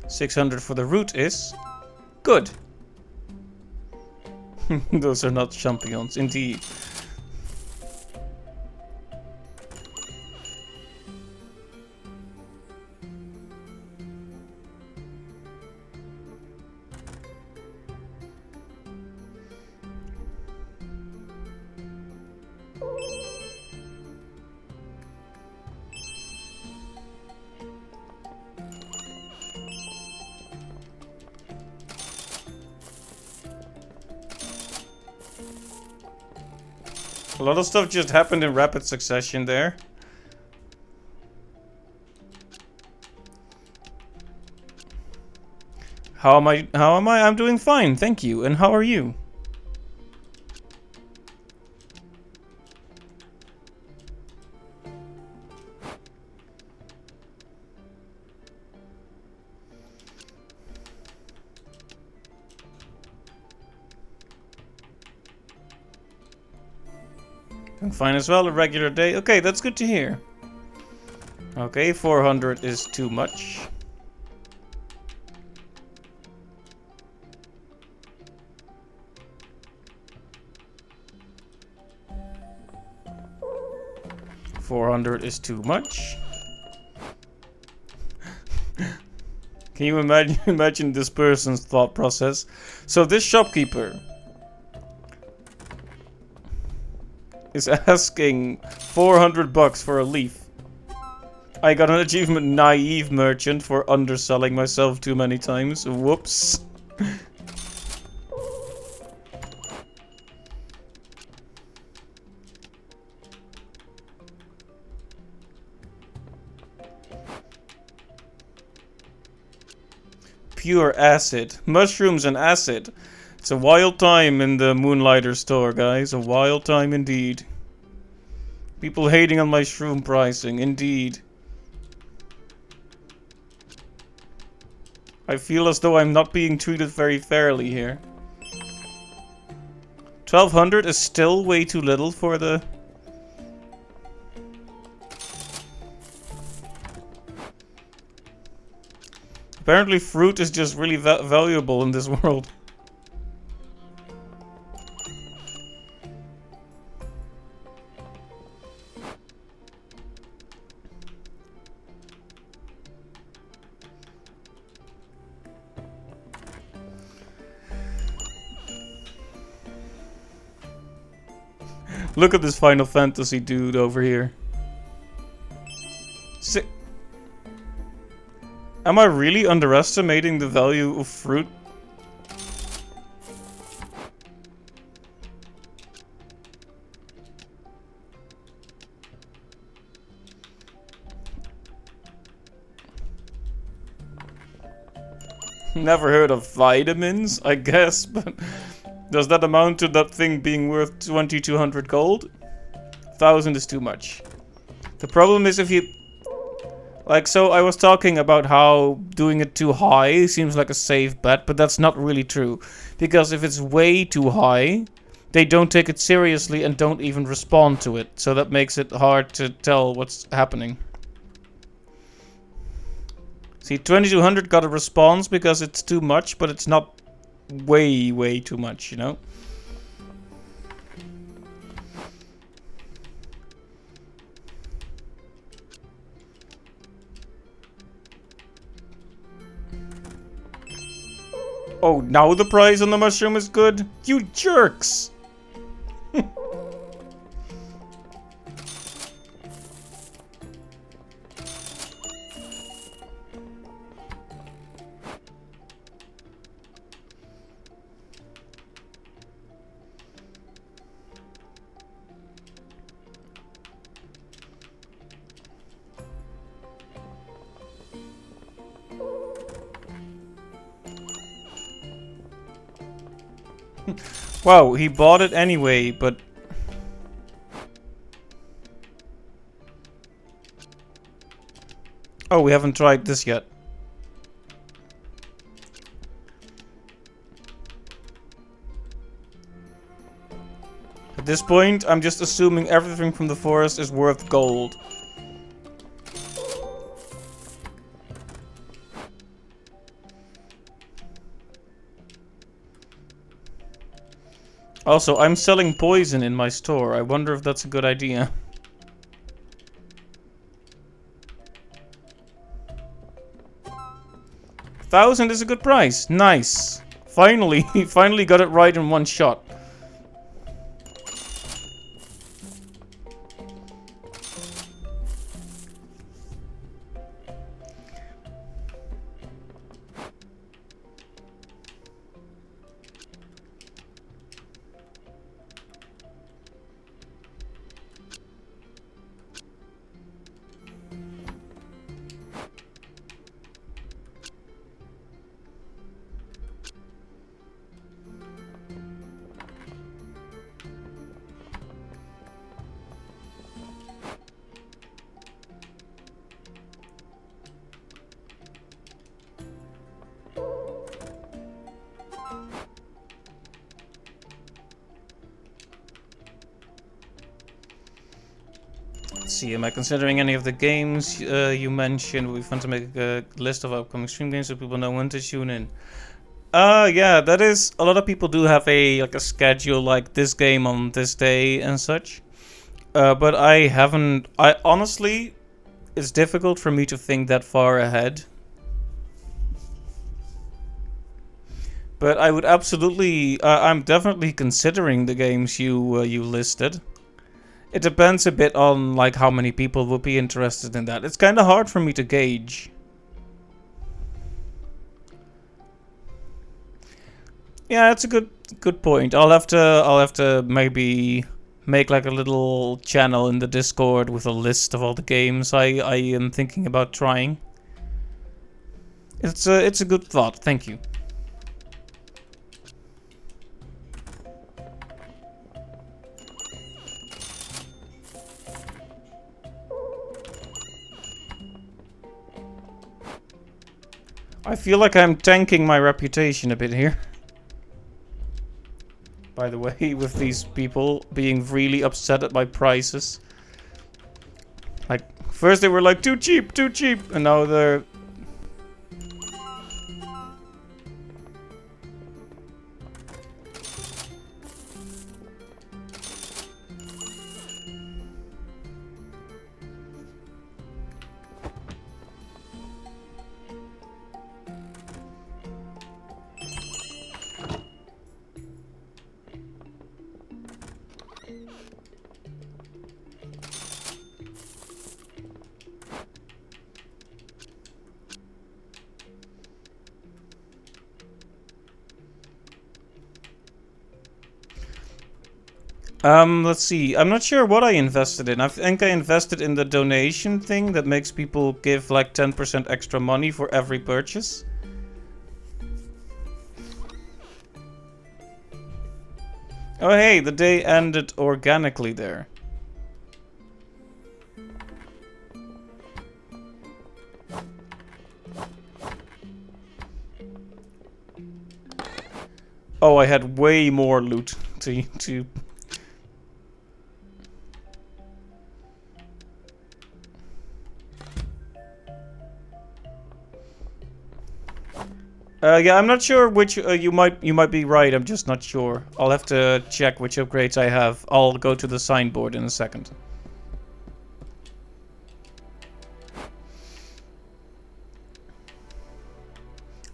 $600 for the root is good. Those are not champignons, indeed. A lot of stuff just happened in rapid succession there. How am I? I'm doing fine, thank you. And how are you? Doing fine as well, a regular day. Okay, that's good to hear. Okay, 400 is too much. $400 is too much. Can you imagine this person's thought process? So this shopkeeper is asking 400 bucks for a leaf. I got an achievement naive merchant for underselling myself too many times. Whoops. Pure acid. Mushrooms and acid. It's a wild time in the Moonlighter store, guys. A wild time indeed. People hating on my shroom pricing, indeed. I feel as though I'm not being treated very fairly here. 1200 is still way too little for the... Apparently fruit is just really valuable in this world. Look at this Final Fantasy dude over here. Am I really underestimating the value of fruit? Never heard of vitamins, I guess, but does that amount to that thing being worth 2200 gold? 1000 is too much. The problem is if you... Like, so I was talking about how doing it too high seems like a safe bet, but that's not really true. Because if it's way too high, they don't take it seriously and don't even respond to it. So that makes it hard to tell what's happening. See, 2200 got a response because it's too much, but it's not way too much, you know? Oh, now the price on the mushroom is good? You jerks! Wow, he bought it anyway, but... Oh, we haven't tried this yet. At this point, I'm just assuming everything from the forest is worth gold. Also, I'm selling poison in my store. I wonder if that's a good idea. $1,000 is a good price. Nice. Finally, he finally got it right in one shot. See, am I considering any of the games you mentioned? We want to make a list of upcoming stream games so people know when to tune in. Yeah, that is... A lot of people do have a schedule like this game on this day and such. But I haven't... honestly, it's difficult for me to think that far ahead. But I would absolutely... I'm definitely considering the games you listed. It depends a bit on like how many people would be interested in that. It's kind of hard for me to gauge. Yeah, it's a good point. I'll have to maybe make like a little channel in the Discord with a list of all the games I am thinking about trying. It's a good thought. Thank you. I feel like I'm tanking my reputation a bit here. by the way, with these people being really upset at my prices. Like, first they were like, too cheap, and now they're... let's see. I'm not sure what I invested in. I think I invested in the donation thing that makes people give like 10% extra money for every purchase. Oh hey, the day ended organically there. Oh, I had way more loot to... Yeah, I'm not sure which, you might be right, I'm just not sure. I'll have to check which upgrades I have. I'll go to the signboard in a second.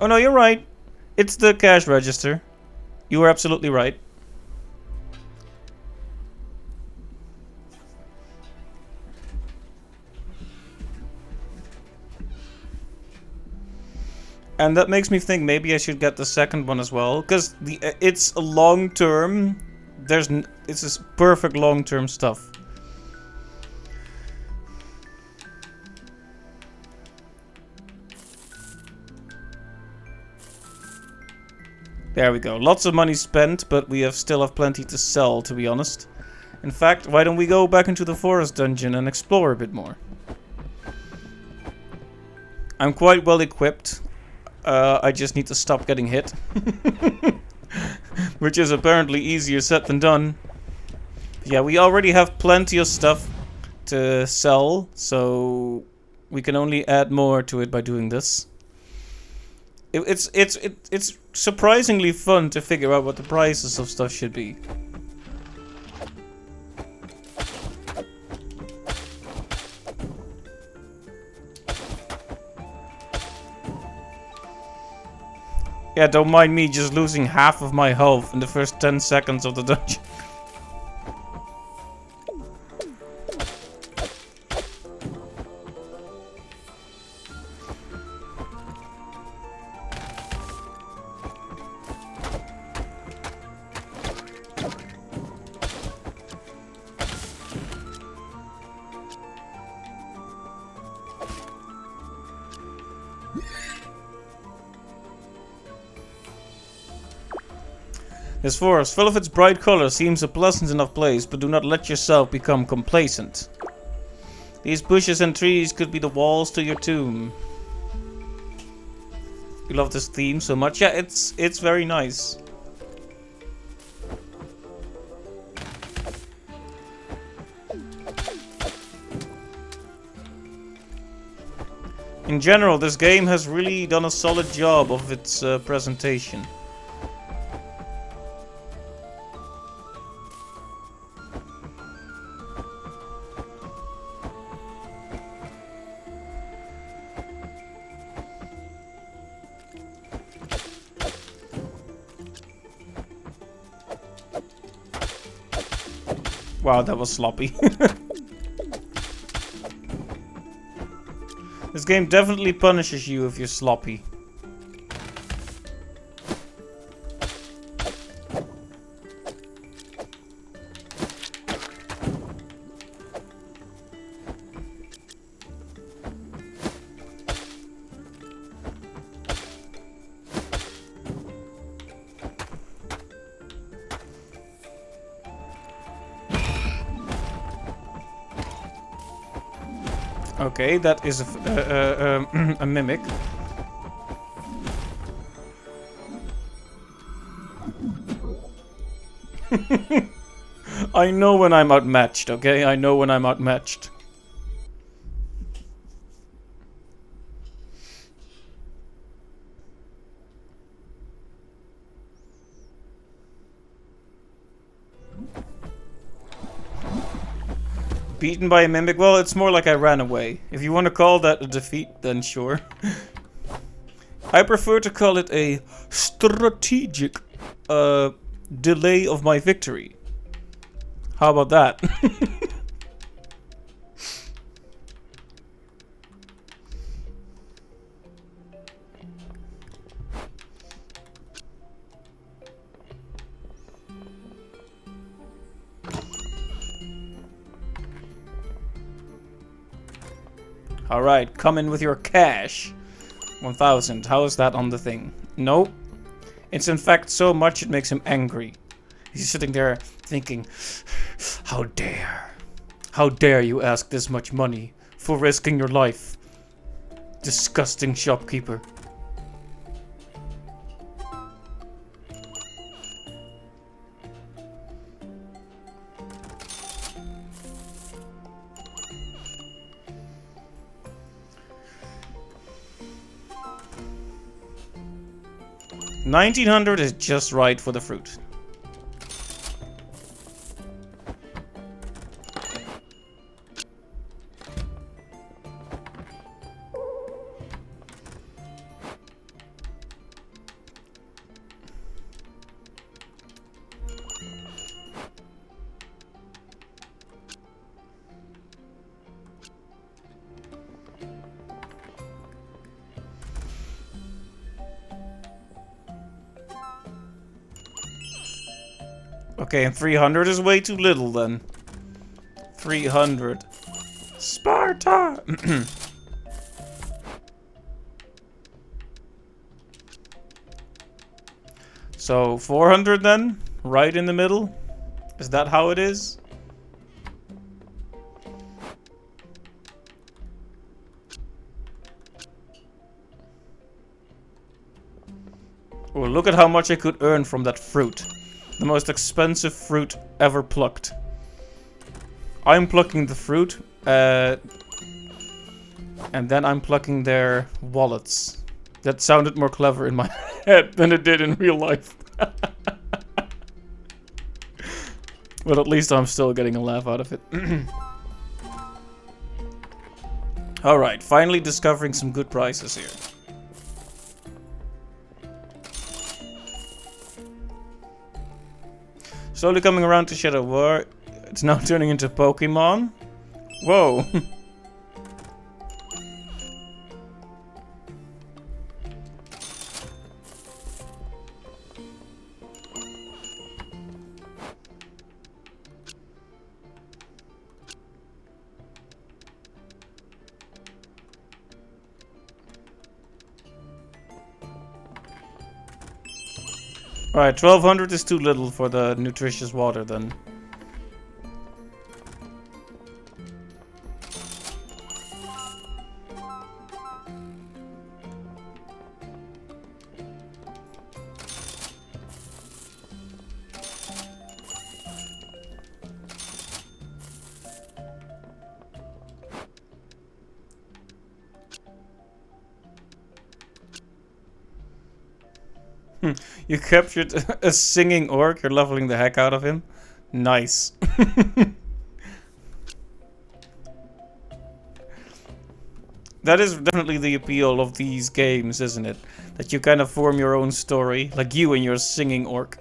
Oh no, you're right. It's the cash register. You were absolutely right. And that makes me think maybe I should get the second one as well, because it's a long term. It's this perfect long term stuff. There we go. Lots of money spent, but we still have plenty to sell, to be honest. In fact, why don't we go back into the forest dungeon and explore a bit more? I'm quite well equipped. I just need to stop getting hit. Which is apparently easier said than done. Yeah, we already have plenty of stuff to sell, so we can only add more to it by doing this. It's surprisingly fun to figure out what the prices of stuff should be. Yeah, don't mind me just losing half of my health in the first 10 seconds of the dungeon. This forest, full of its bright colors, seems a pleasant enough place, but do not let yourself become complacent. These bushes and trees could be the walls to your tomb. You love this theme so much. Yeah, it's very nice. In general, this game has really done a solid job of its presentation. Wow, that was sloppy. This game definitely punishes you if you're sloppy. Okay, that is a mimic. I know when I'm outmatched, okay? I know when I'm outmatched. Beaten by a mimic? Well, it's more like I ran away. If you want to call that a defeat, then sure. I prefer to call it a strategic delay of my victory. How about that? Alright, come in with your cash. 1,000. How is that on the thing? Nope. It's in fact so much it makes him angry. He's sitting there thinking, how dare? How dare you ask this much money for risking your life? Disgusting shopkeeper. $1,900 is just right for the fruit. Okay, and 300 is way too little then. 300. Sparta! So, 400 then? Right in the middle? Is that how it is? Oh, look at how much I could earn from that fruit. The most expensive fruit ever plucked. I'm plucking the fruit, and then I'm plucking their wallets. That sounded more clever in my head than it did in real life. But at least I'm still getting a laugh out of it. Alright, finally discovering some good prices here. Slowly coming around to Shadow War. It's now turning into Pokemon. Whoa. Alright, 1,200 is too little for the nutritious water then. You captured a singing orc, you're leveling the heck out of him. Nice. That is definitely the appeal of these games, isn't it? That you kind of form your own story, like you and your singing orc.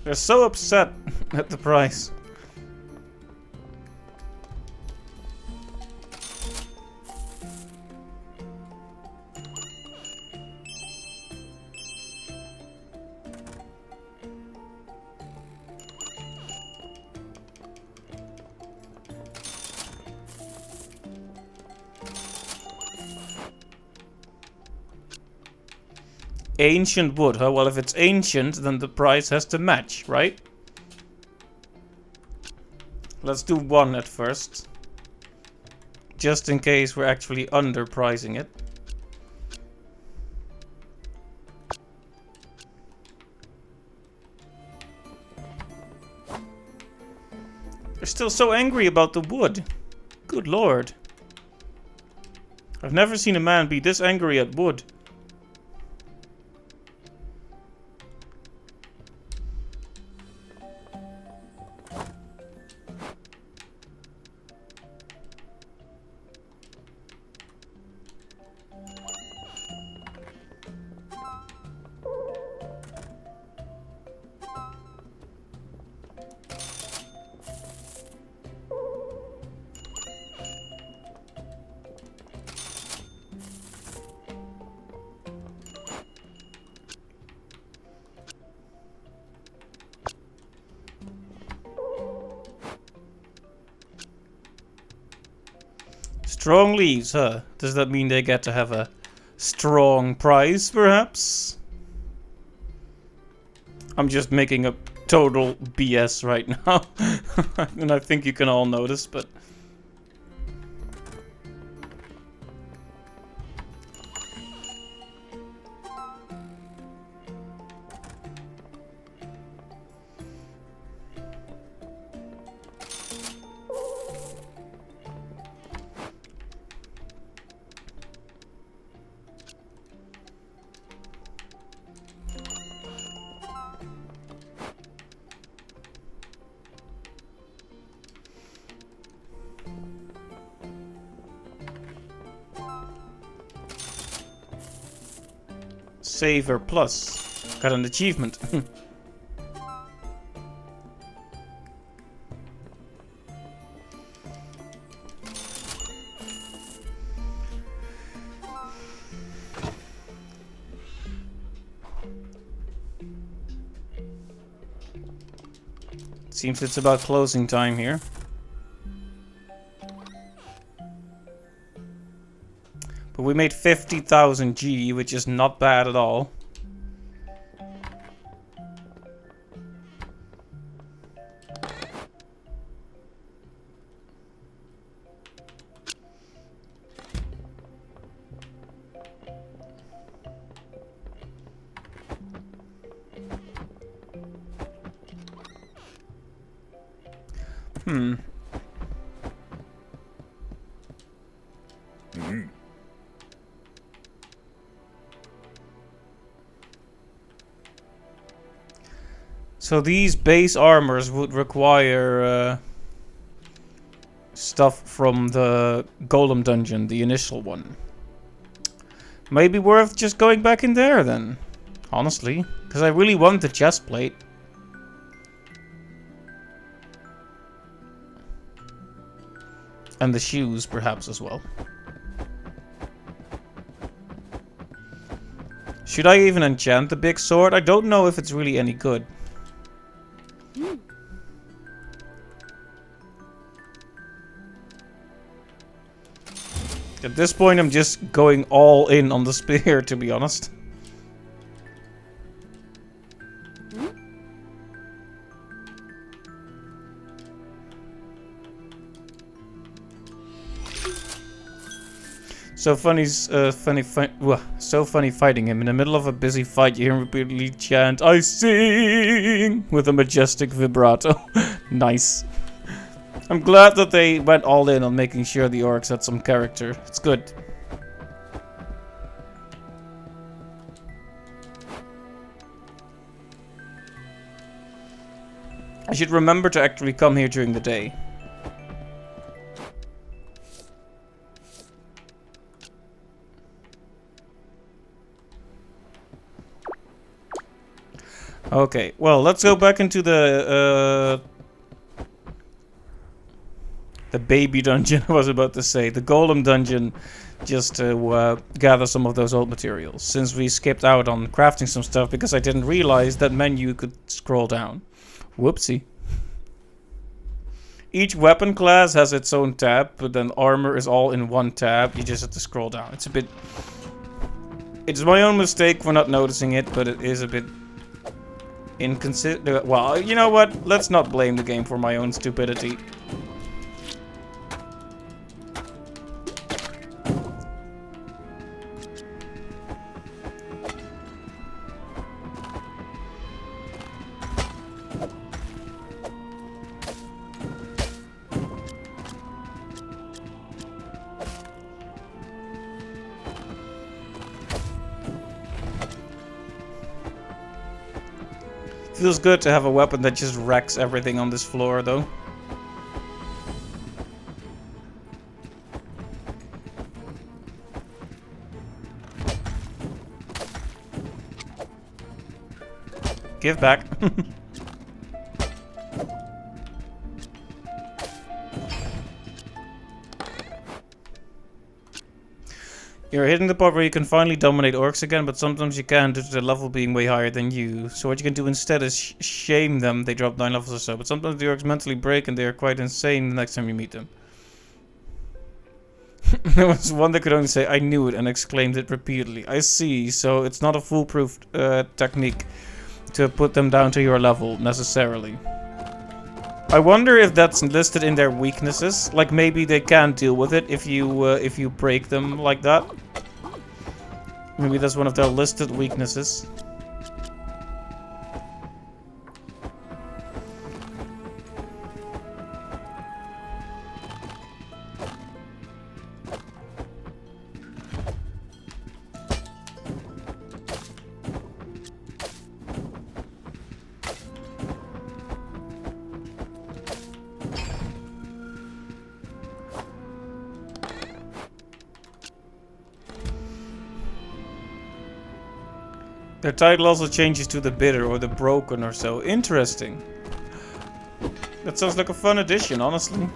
They're so upset at the price. Ancient wood, huh? Well, if it's ancient, then the price has to match, right? Let's do 1 at first. Just in case we're actually underpricing it. They're still so angry about the wood. Good lord. I've never seen a man be this angry at wood. Strong leaves, huh? Does that mean they get to have a strong prize, perhaps? I'm just making a total BS right now. And I think you can all notice, but... Saver Plus. Got an achievement. Seems it's about closing time here. But we made 50,000 G, which is not bad at all. So these base armors would require stuff from the Golem dungeon, the initial one. Maybe worth just going back in there then, honestly, because I really want the chest plate. And the shoes, perhaps, as well. Should I even enchant the big sword? I don't know if it's really any good. At this point, I'm just going all in on the spear, to be honest. So funny, so funny fighting him. In the middle of a busy fight, you hear him repeatedly chant, "I sing!" with a majestic vibrato. Nice. I'm glad that they went all in on making sure the orcs had some character. It's good. I should remember to actually come here during the day. Okay, well, let's go back into the baby dungeon, I was about to say. The golem dungeon, just to gather some of those old materials. Since we skipped out on crafting some stuff because I didn't realize that menu could scroll down. Whoopsie. Each weapon class has its own tab, but then armor is all in one tab. You just have to scroll down. It's a bit... It's my own mistake for not noticing it, but it is a bit inconsistent. Well, you know what? Let's not blame the game for my own stupidity. Feels good to have a weapon that just wrecks everything on this floor, though. Give back. You're hitting the part where you can finally dominate orcs again, but sometimes you can't due to the level being way higher than you. So what you can do instead is shame them. They drop 9 levels or so, but sometimes the orcs mentally break and they are quite insane the next time you meet them. There was one that could only say, "I knew it," and exclaimed it repeatedly. I see, so it's not a foolproof technique to put them down to your level, necessarily. I wonder if that's listed in their weaknesses. Like, maybe they can't deal with it if you break them like that. Maybe that's one of their listed weaknesses. Their title also changes to the bitter or the broken or so. Interesting. That sounds like a fun addition, honestly.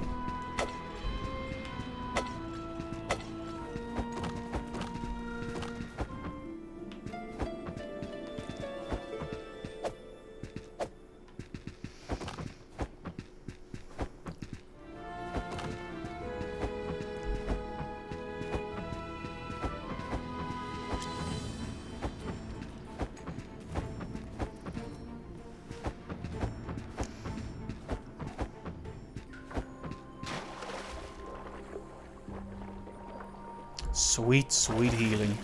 Sweet, sweet healing.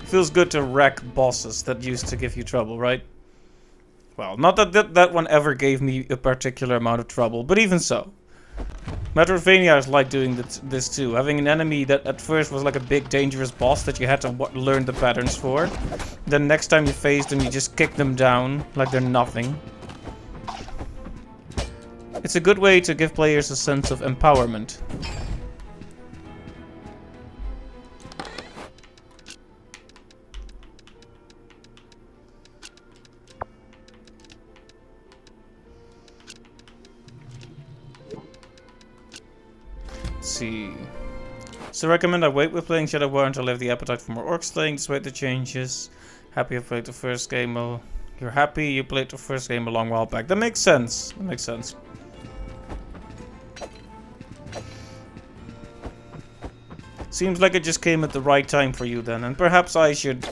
Feels good to wreck bosses that used to give you trouble, right? Well, not that one ever gave me a particular amount of trouble, but even so. Metroidvania is like doing this too. Having an enemy that at first was like a big dangerous boss that you had to learn the patterns for. Then next time you face them, you just kick them down like they're nothing. It's a good way to give players a sense of empowerment. See. So recommend I wait with playing Shadow War until I have the appetite for more orc slaying, despite the changes. Happy I played the first game. You're happy you played the first game a long while back. That makes sense. That makes sense. Seems like it just came at the right time for you then, and perhaps I should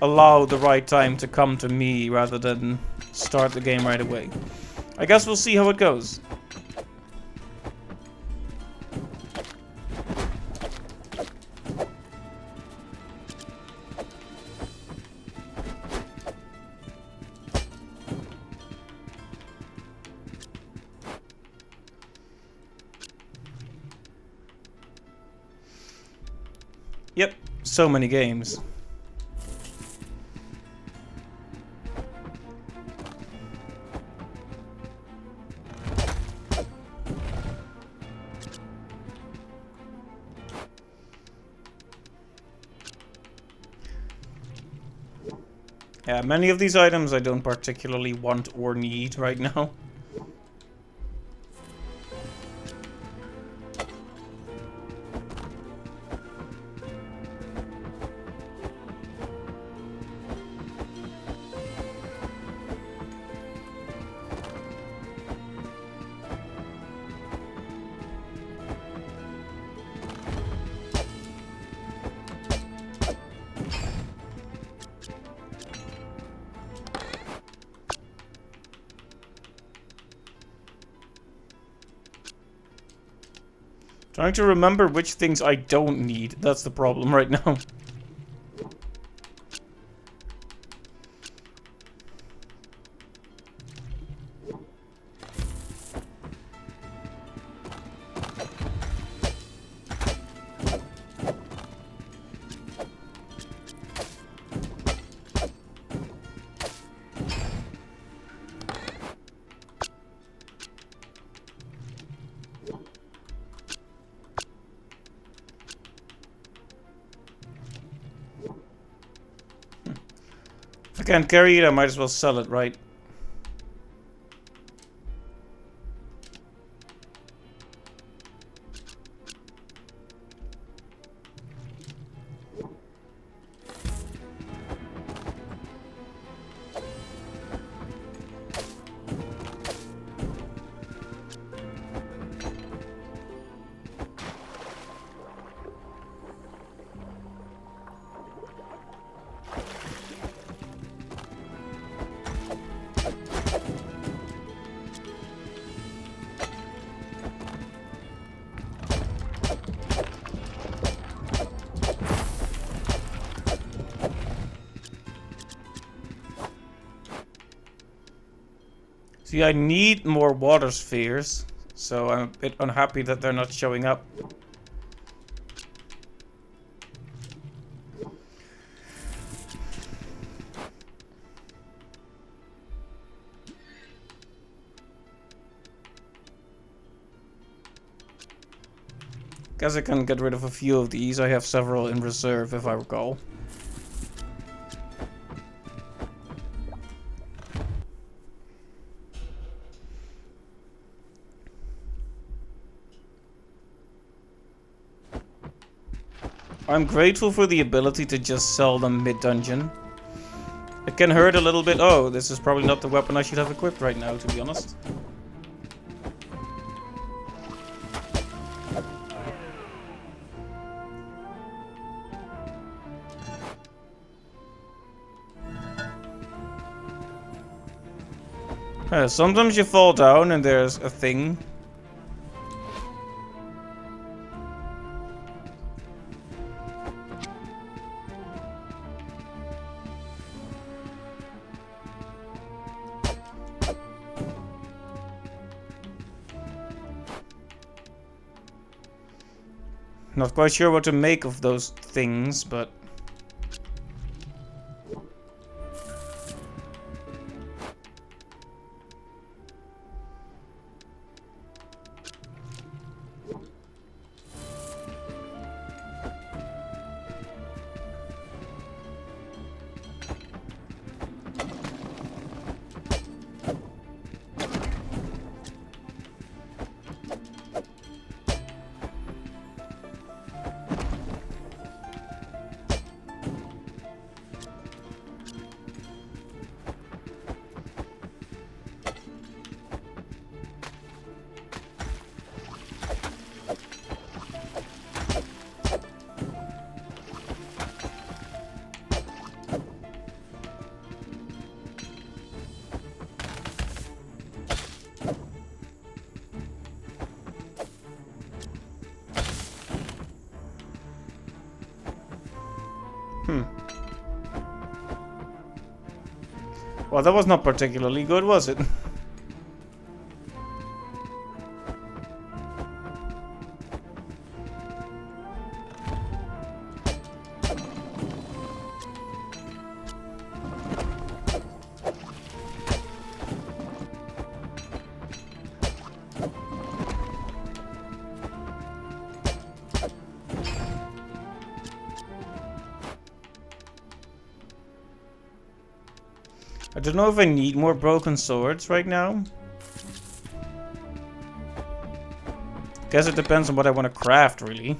allow the right time to come to me rather than start the game right away. I guess we'll see how it goes. Yep, so many games. Yeah, many of these items I don't particularly want or need right now. Trying to remember which things I don't need. That's the problem right now. If I can't carry it, I might as well sell it, right? See, I need more water spheres, so I'm a bit unhappy that they're not showing up. Guess I can get rid of a few of these. I have several in reserve, if I recall. I'm grateful for the ability to just sell them mid-dungeon. It can hurt a little bit. Oh, this is probably not the weapon I should have equipped right now, to be honest. Sometimes you fall down and there's a thing. Not quite sure what to make of those things, but... Well, that was not particularly good, was it? I don't know if I need more broken swords right now. Guess it depends on what I want to craft, really.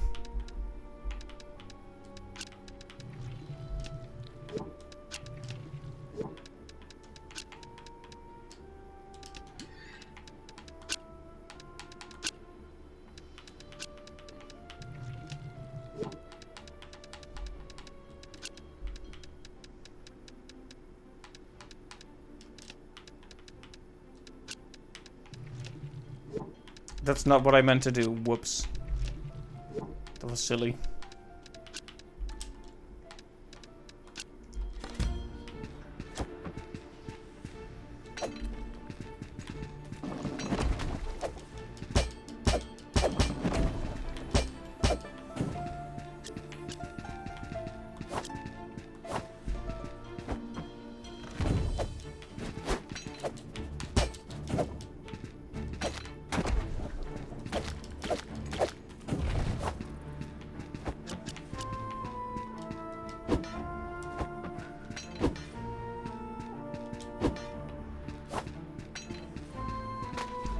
That's not what I meant to do. Whoops. That was silly.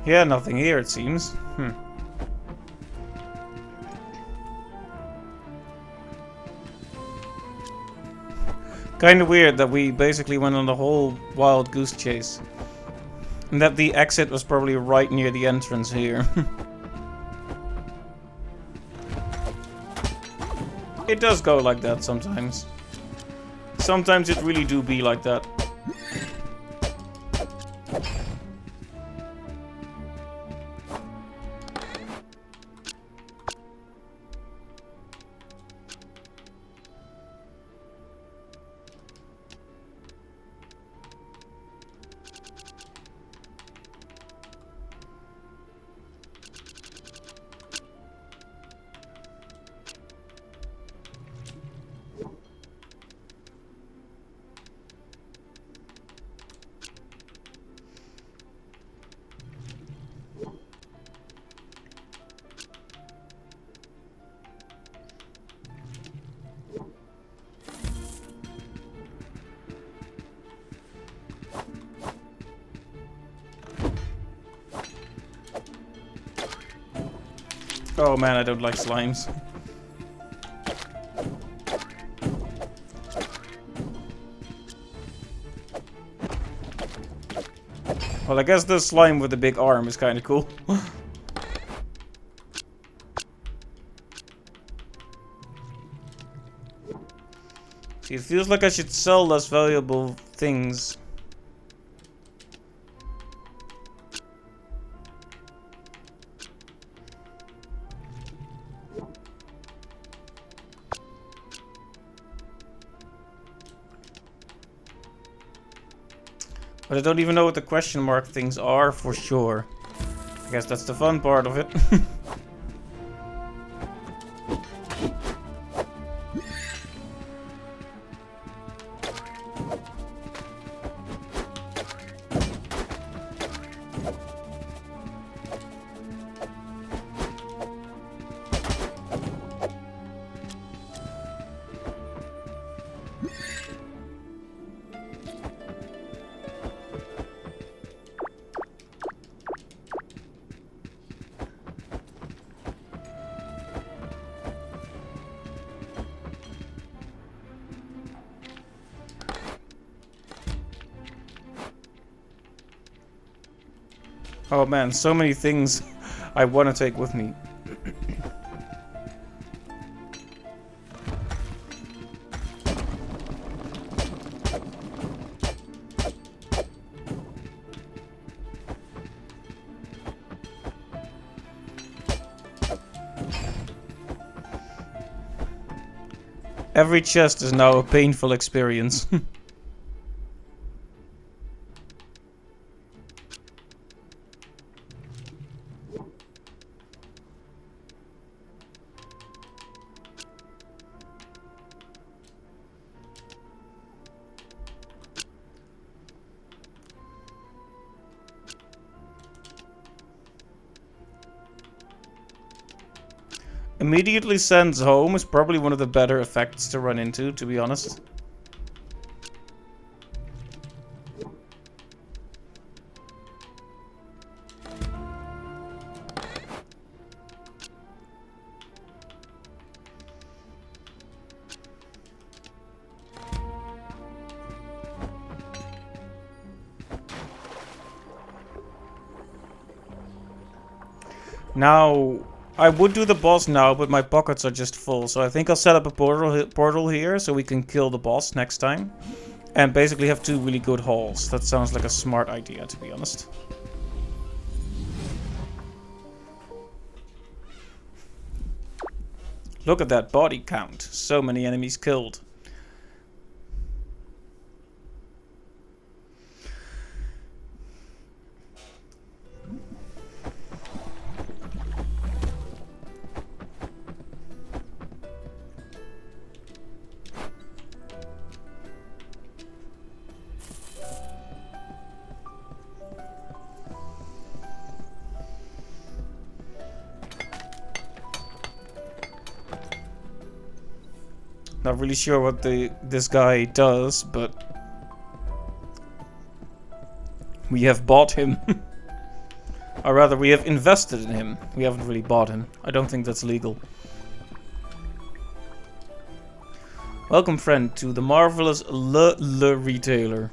Yeah, nothing here it seems. Kinda weird that we basically went on the whole wild goose chase. And that the exit was probably right near the entrance here. It does go like that sometimes. Sometimes it really do be like that. Oh man, I don't like slimes. Well, I guess the slime with the big arm is kind of cool. See, it feels like I should sell less valuable things. But I don't even know what the question mark things are for sure. I guess that's the fun part of it. Oh man, so many things I want to take with me. Every chest is now a painful experience. Immediately sends home is probably one of the better effects to run into, to be honest. Now, I would do the boss now, but my pockets are just full. So I think I'll set up a portal here so we can kill the boss next time. And basically have two really good hauls. That sounds like a smart idea, to be honest. Look at that body count. So many enemies killed. Not really sure what this guy does, but we have bought him. Or rather, we have invested in him. We haven't really bought him. I don't think that's legal. Welcome, friend, to the marvelous Le Retailer.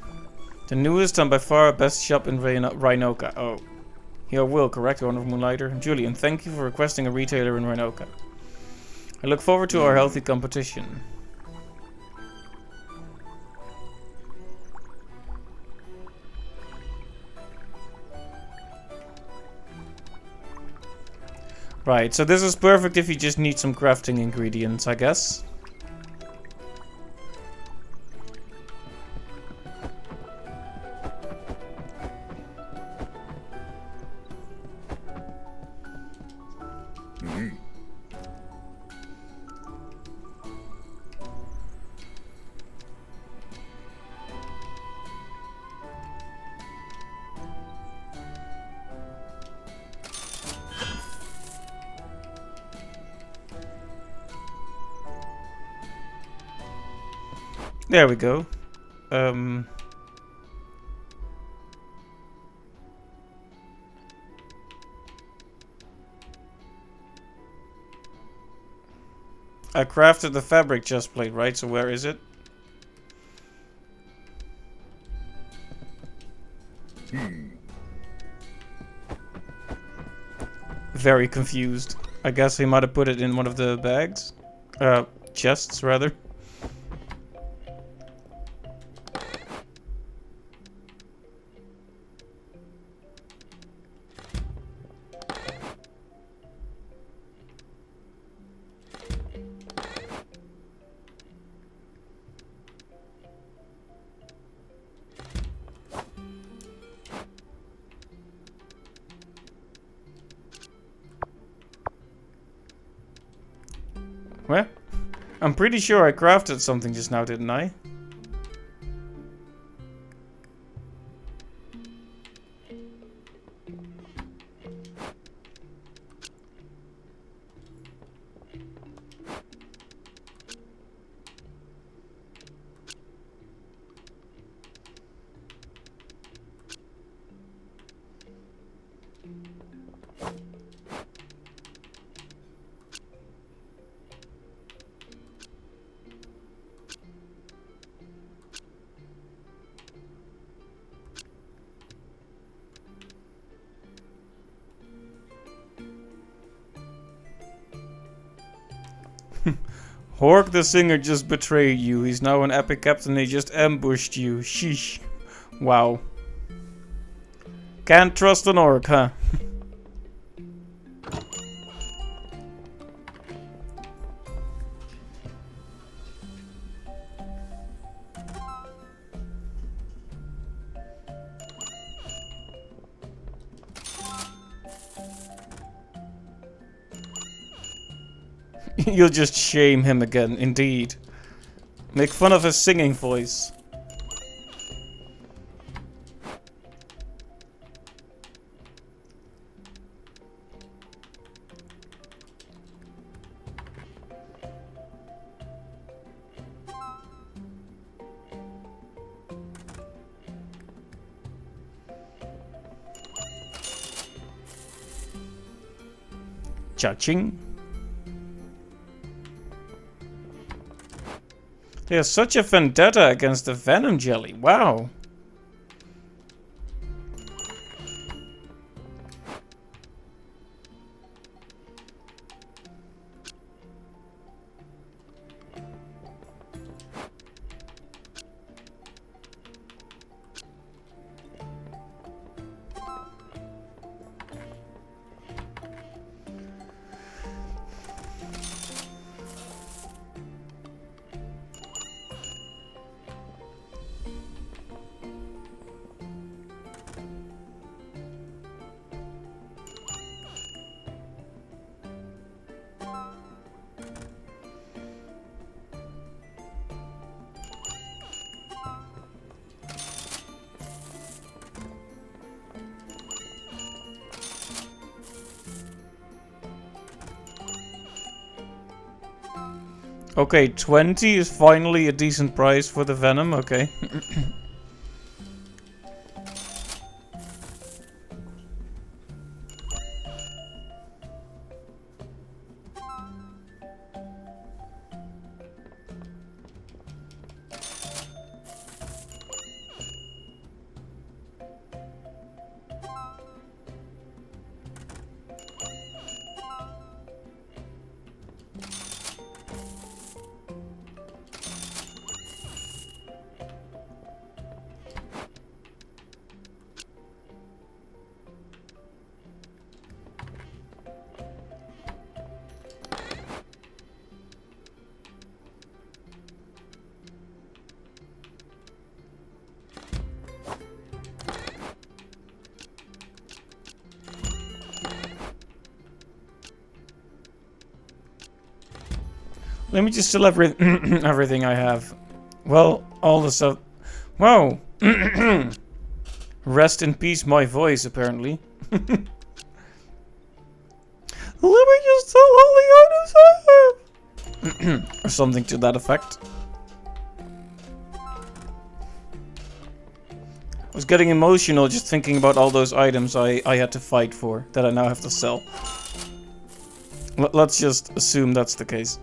The newest and by far best shop in Rhinoka. Oh. You're Will, correct? Owner of Moonlighter. Julian, thank you for requesting a retailer in Rhinoka. I look forward to our healthy competition. Right, so this is perfect if you just need some crafting ingredients, I guess. There we go. I crafted the fabric chest plate, right? So where is it? Very confused. I guess he might have put it in one of the bags. Chests, rather. Where? I'm pretty sure I crafted something just now, didn't I? Hork the singer just betrayed you. He's now an epic captain. He just ambushed you. Sheesh. Wow. Can't trust an orc, huh? You'll just shame him again, indeed. Make fun of his singing voice. Cha-ching. There's such a vendetta against the venom jelly. Wow. Okay, 20 is finally a decent price for the venom, okay. Let me just still everything I have. Well, all the stuff. Wow. Rest in peace, my voice, apparently. Let me just tell all the items I have. Or something to that effect. I was getting emotional just thinking about all those items I had to fight for, that I now have to sell. Let's just assume that's the case.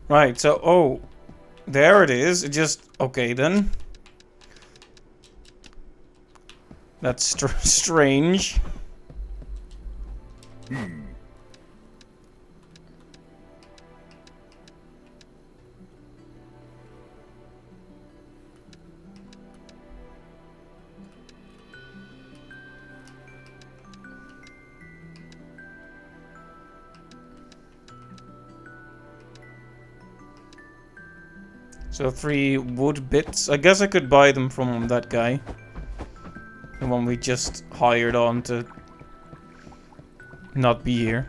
Right, so, oh, there it is. It just, okay then. That's strange. So 3 wood bits. I guess I could buy them from that guy. The one we just hired on to not be here.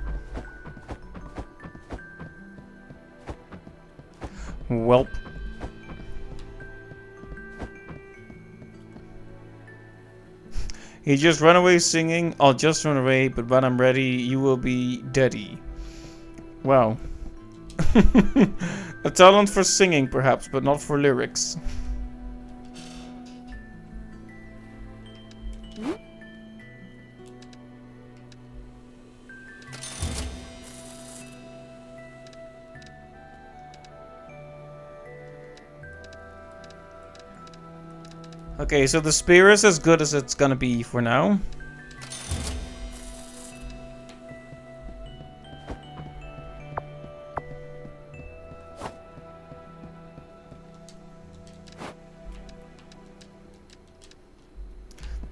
Welp. He just ran away singing, I'll just run away, but when I'm ready, you will be deady. Wow. A talent for singing, perhaps, but not for lyrics. Okay, so the spear is as good as it's gonna be for now.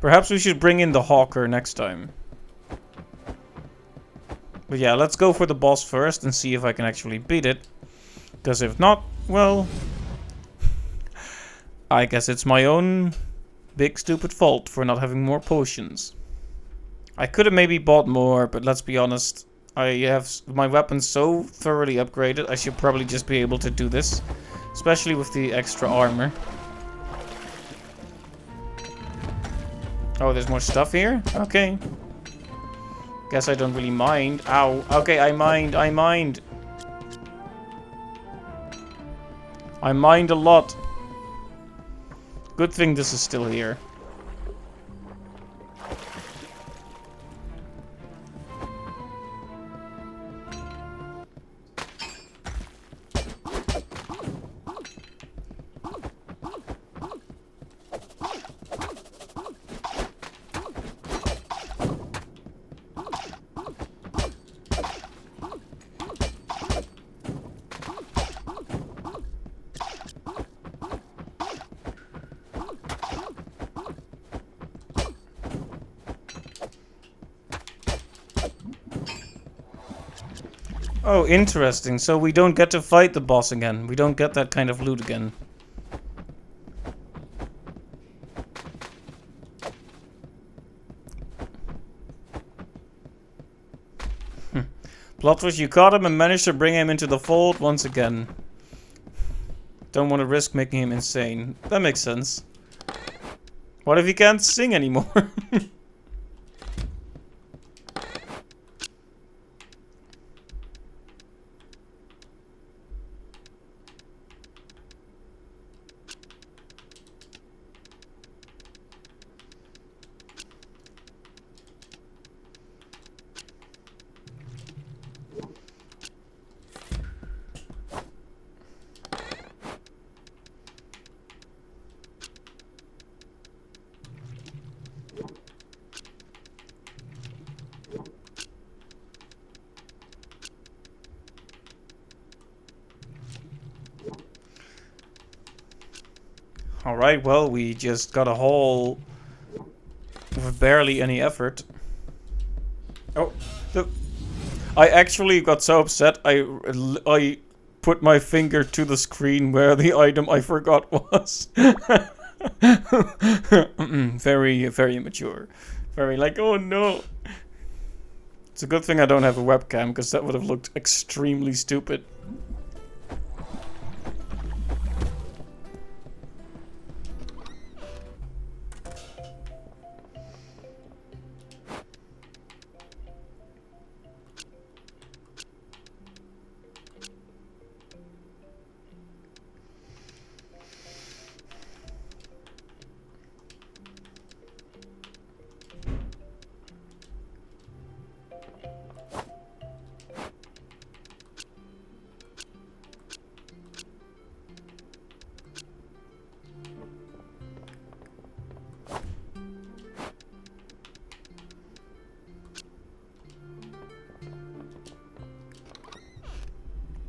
Perhaps we should bring in the hawker next time. But yeah, let's go for the boss first and see if I can actually beat it. Because if not, well... I guess it's my own big stupid fault for not having more potions. I could have maybe bought more, but let's be honest. I have my weapons so thoroughly upgraded, I should probably just be able to do this. Especially with the extra armor. Oh, there's more stuff here? Okay. Guess I don't really mind. Ow. Okay, I mind. I mind. I mind a lot. Good thing this is still here. Oh, interesting. So we don't get to fight the boss again. We don't get that kind of loot again. Plot twist, you caught him and managed to bring him into the fold once again. Don't want to risk making him insane. That makes sense. What if he can't sing anymore? Alright, well, we just got a haul with barely any effort. Oh, I actually got so upset, I put my finger to the screen where the item I forgot was. Very, very immature. Very like, oh no. It's a good thing I don't have a webcam, because that would have looked extremely stupid.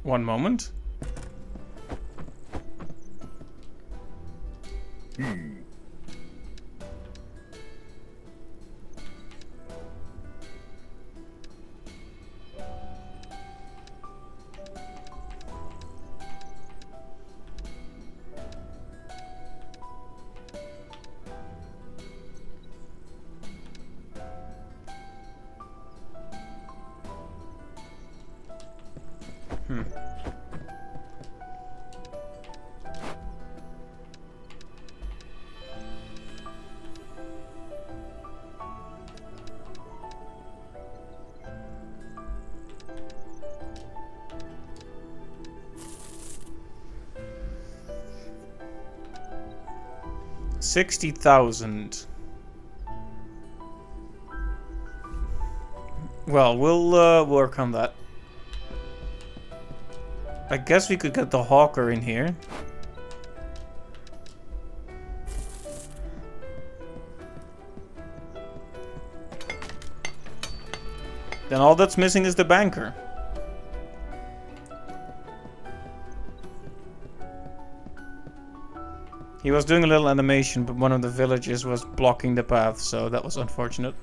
One moment. $60,000. Well, we'll work on that. I guess we could get the hawker in here. Then all that's missing is the banker. He was doing a little animation, but one of the villagers was blocking the path, so that was unfortunate.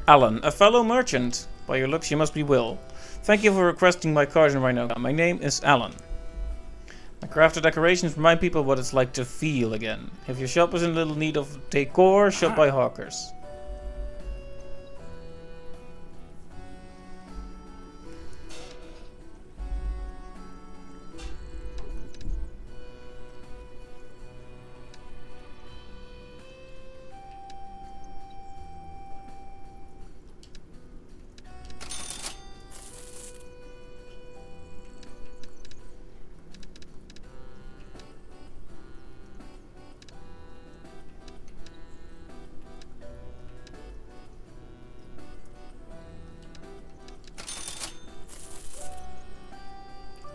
Alan, a fellow merchant. By your looks, you must be Will. Thank you for requesting my card right now. My name is Alan. My crafted decorations remind people what it's like to feel again. If your shop is in little need of decor, shop by hawkers.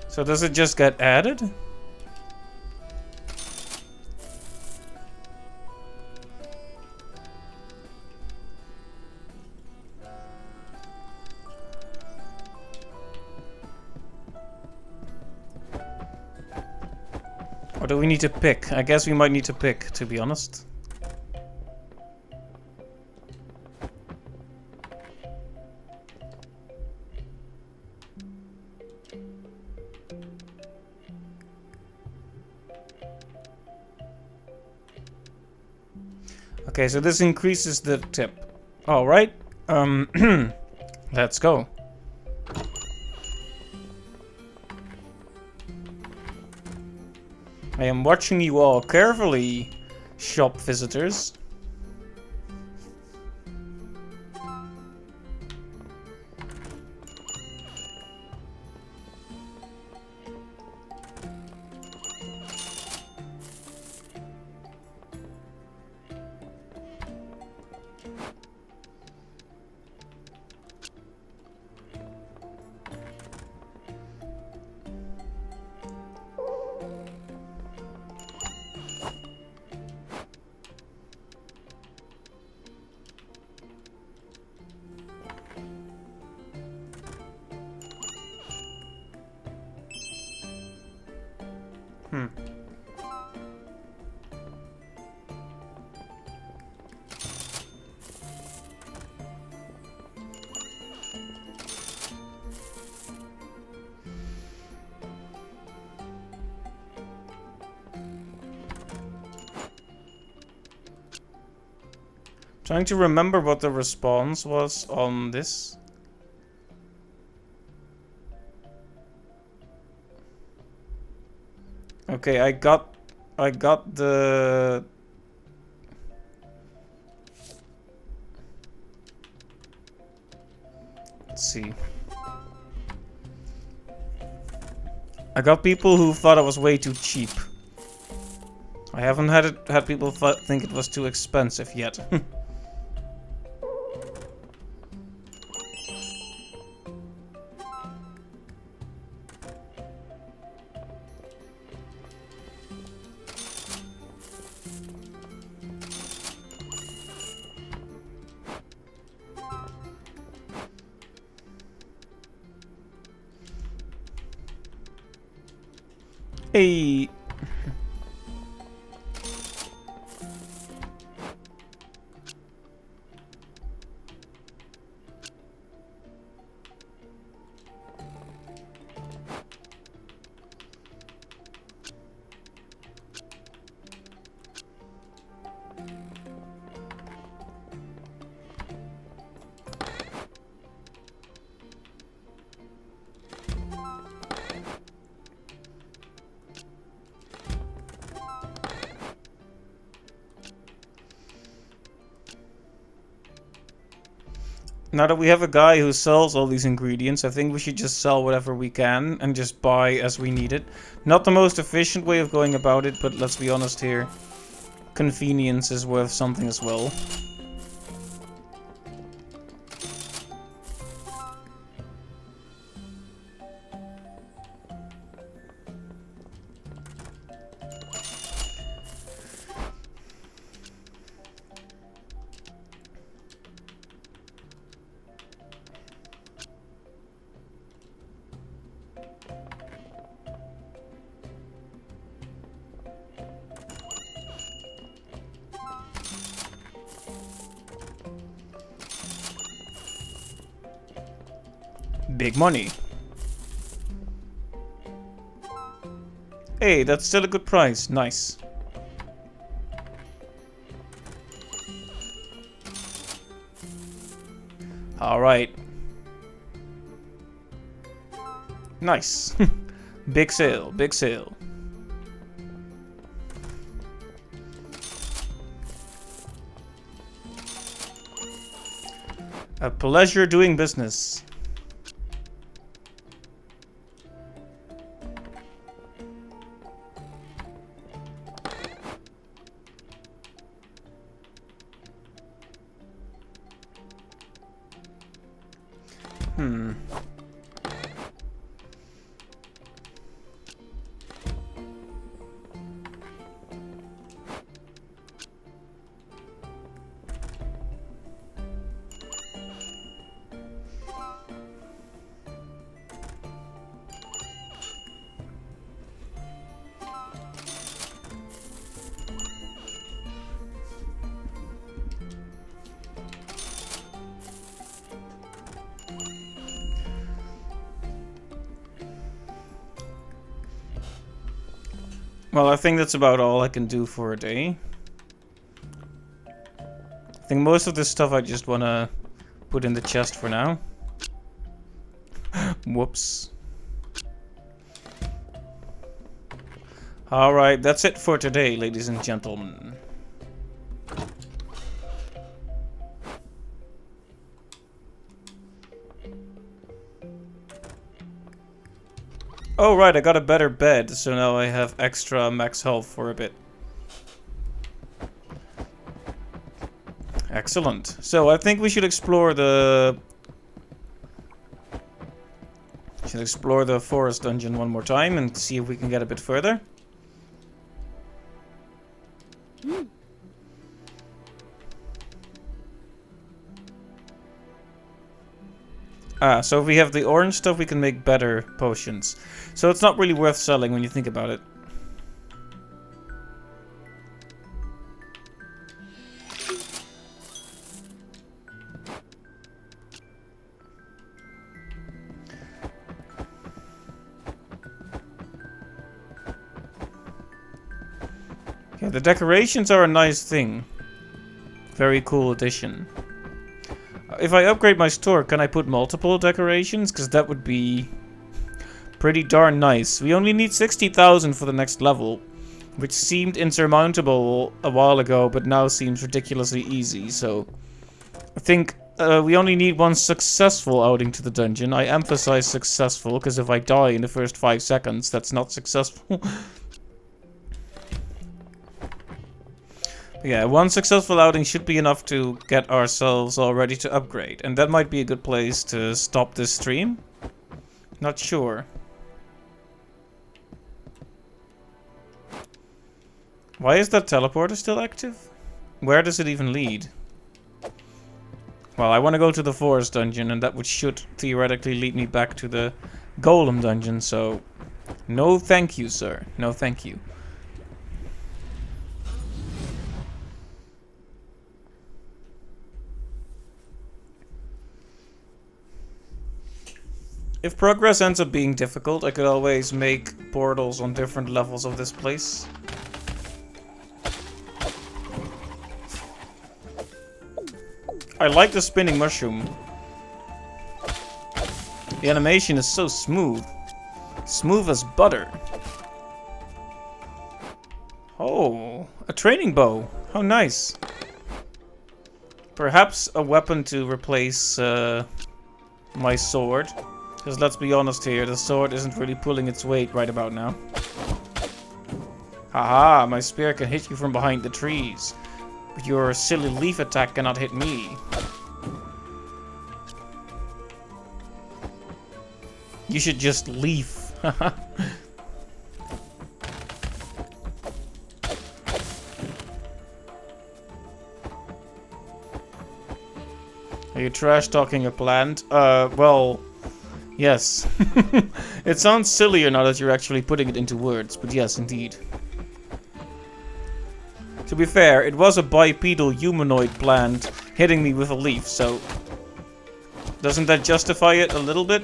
So does it just get added? Or do we need to pick? I guess we might need to pick, to be honest. Okay, so this increases the tip. Alright. Let's go. I am watching you all carefully, shop visitors. Trying to remember what the response was on this. Okay, I got the... Let's see. I got people who thought it was way too cheap. I haven't had people think it was too expensive yet. Hey. Now that we have a guy who sells all these ingredients, I think we should just sell whatever we can and just buy as we need it. Not the most efficient way of going about it, but let's be honest here. Convenience is worth something as well. Big money. Hey, that's still a good price. Nice. Alright. Nice. Big sale, big sale. A pleasure doing business. Well, I think that's about all I can do for a day. I think most of this stuff I just want to put in the chest for now. Whoops. Alright, that's it for today, ladies and gentlemen. Oh right, I got a better bed, so now I have extra max health for a bit. Excellent. So I think we should explore the forest dungeon one more time and see if we can get a bit further. Ah, so if we have the orange stuff, we can make better potions. So it's not really worth selling when you think about it. Yeah, the decorations are a nice thing. Very cool addition. If I upgrade my store, can I put multiple decorations? Because that would be pretty darn nice. We only need 60,000 for the next level, which seemed insurmountable a while ago, but now seems ridiculously easy. So I think we only need one successful outing to the dungeon. I emphasize successful, because if I die in the first 5 seconds, that's not successful. Yeah, one successful outing should be enough to get ourselves all ready to upgrade. And that might be a good place to stop this stream. Not sure. Why is that teleporter still active? Where does it even lead? Well, I want to go to the forest dungeon, and that should theoretically lead me back to the golem dungeon, so... No thank you, sir. No thank you. If progress ends up being difficult, I could always make portals on different levels of this place. I like the spinning mushroom. The animation is so smooth. Smooth as butter. Oh, a training bow. How nice. Perhaps a weapon to replace my sword. Because let's be honest here, the sword isn't really pulling its weight right about now. Haha, my spear can hit you from behind the trees. But your silly leaf attack cannot hit me. You should just leaf. Are you trash talking a plant? Well... Yes. It sounds sillier now that you're actually putting it into words, but yes, indeed. To be fair, it was a bipedal humanoid plant hitting me with a leaf, so... Doesn't that justify it a little bit?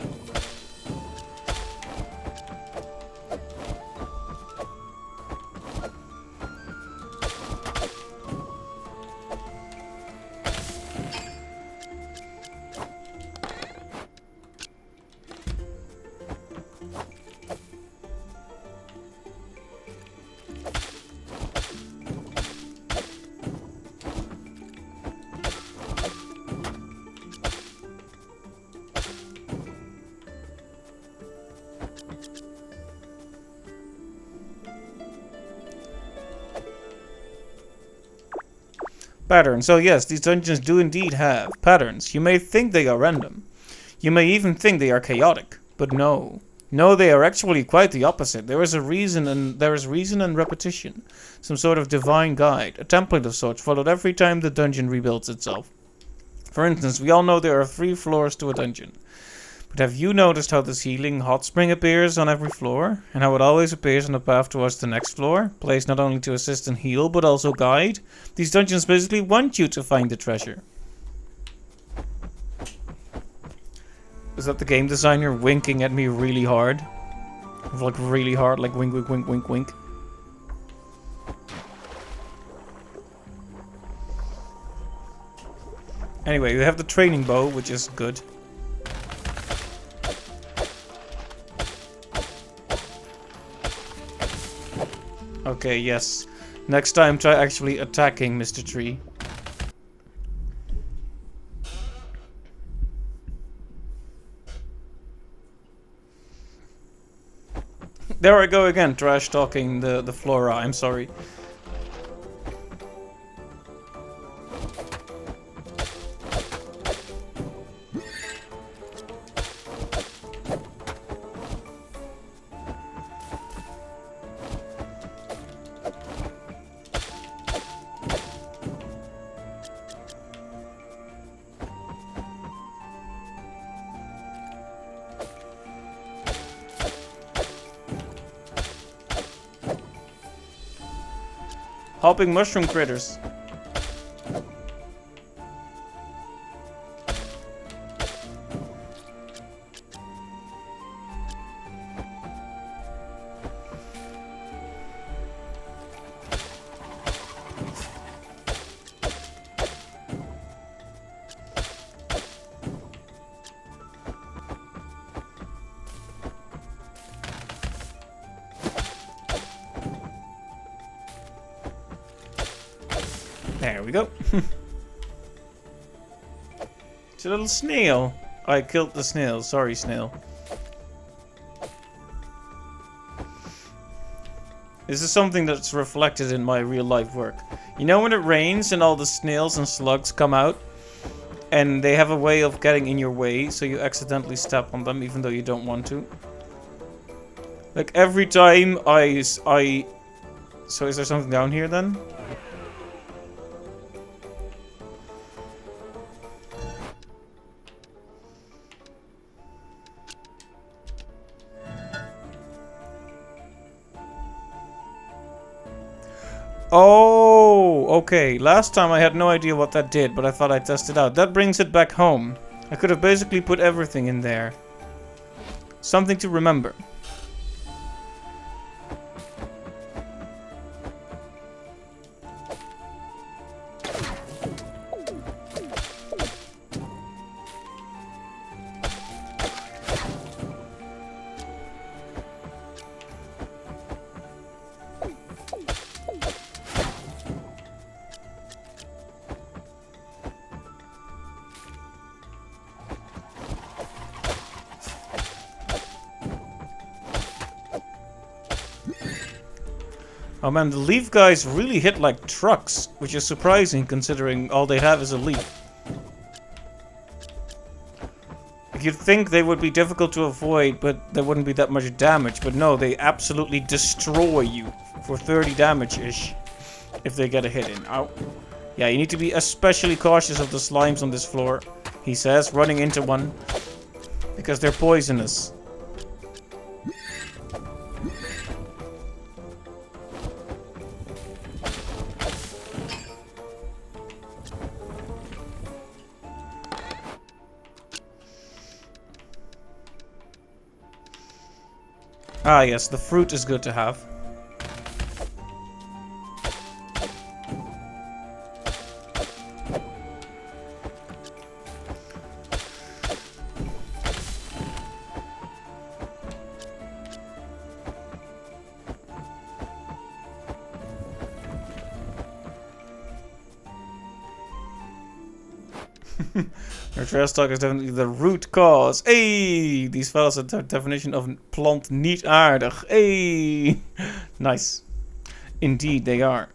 Patterns. So yes, these dungeons do indeed have patterns. You may think they are random. You may even think they are chaotic. But no. No, they are actually quite the opposite. There is reason and repetition. Some sort of divine guide. A template of sorts followed every time the dungeon rebuilds itself. For instance, we all know there are 3 floors to a dungeon. But have you noticed how this healing hot spring appears on every floor? And how it always appears on the path towards the next floor? Placed not only to assist and heal, but also guide? These dungeons basically want you to find the treasure. Is that the game designer winking at me really hard? Like really hard, like wink, wink, wink, wink, wink. Anyway, we have the training bow, which is good. Okay, yes. Next time, try actually attacking Mr. Tree. There I go again, trash talking the flora, I'm sorry. Hopping mushroom critters. There we go. It's a little snail. I killed the snail. Sorry, snail. This is something that's reflected in my real life work. You know when it rains and all the snails and slugs come out? And they have a way of getting in your way, so you accidentally step on them even though you don't want to. Like every time So is there something down here then? Oh, okay. Last time I had no idea what that did, but I thought I'd test it out. That brings it back home. I could have basically put everything in there. Something to remember. Oh man, the leaf guys really hit like trucks, which is surprising considering all they have is a leaf. You'd think they would be difficult to avoid, but there wouldn't be that much damage. But no, they absolutely destroy you for 30 damage-ish if they get a hit in. Ow. Yeah, you need to be especially cautious of the slimes on this floor, he says, running into one, because they're poisonous. Ah yes, the fruit is good to have. Our trash talk is definitely the root cause. Hey, these fellas are the definition of plant niet aardig. Hey, nice. Indeed, they are.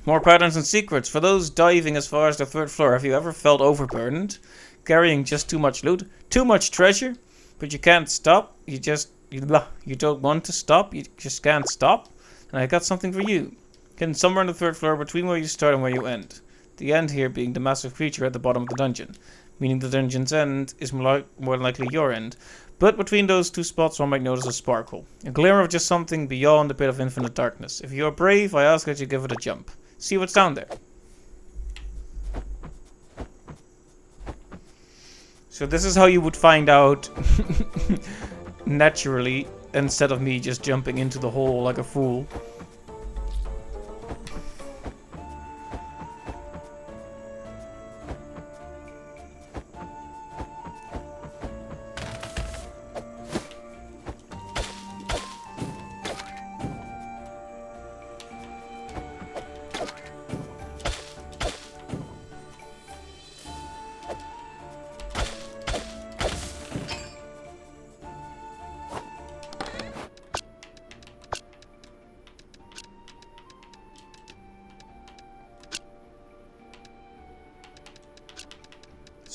More patterns and secrets. For those diving as far as the 3rd floor, have you ever felt overburdened? Carrying just too much loot? Too much treasure? But you can't stop? You don't want to stop? You just can't stop? And I got something for you. Hidden somewhere on the 3rd floor between where you start and where you end. The end here being the massive creature at the bottom of the dungeon, meaning the dungeon's end is more likely your end. But between those two spots one might notice a sparkle, a glimmer of just something beyond a bit of infinite darkness. If you are brave, I ask that you give it a jump. See what's down there. So this is how you would find out naturally, instead of me just jumping into the hole like a fool.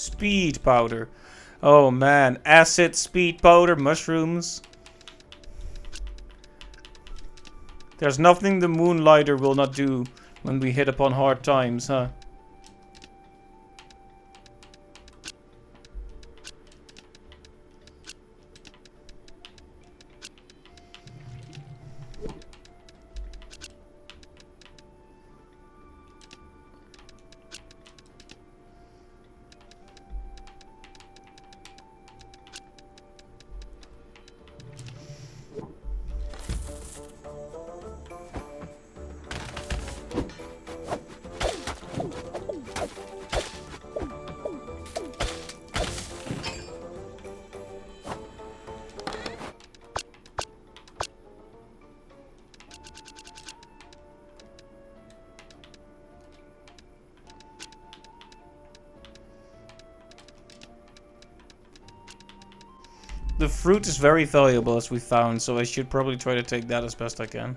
Speed powder. Oh man, acid, speed powder, mushrooms. There's nothing the Moonlighter will not do when we hit upon hard times, huh? The fruit is very valuable, as we found, so I should probably try to take that as best I can.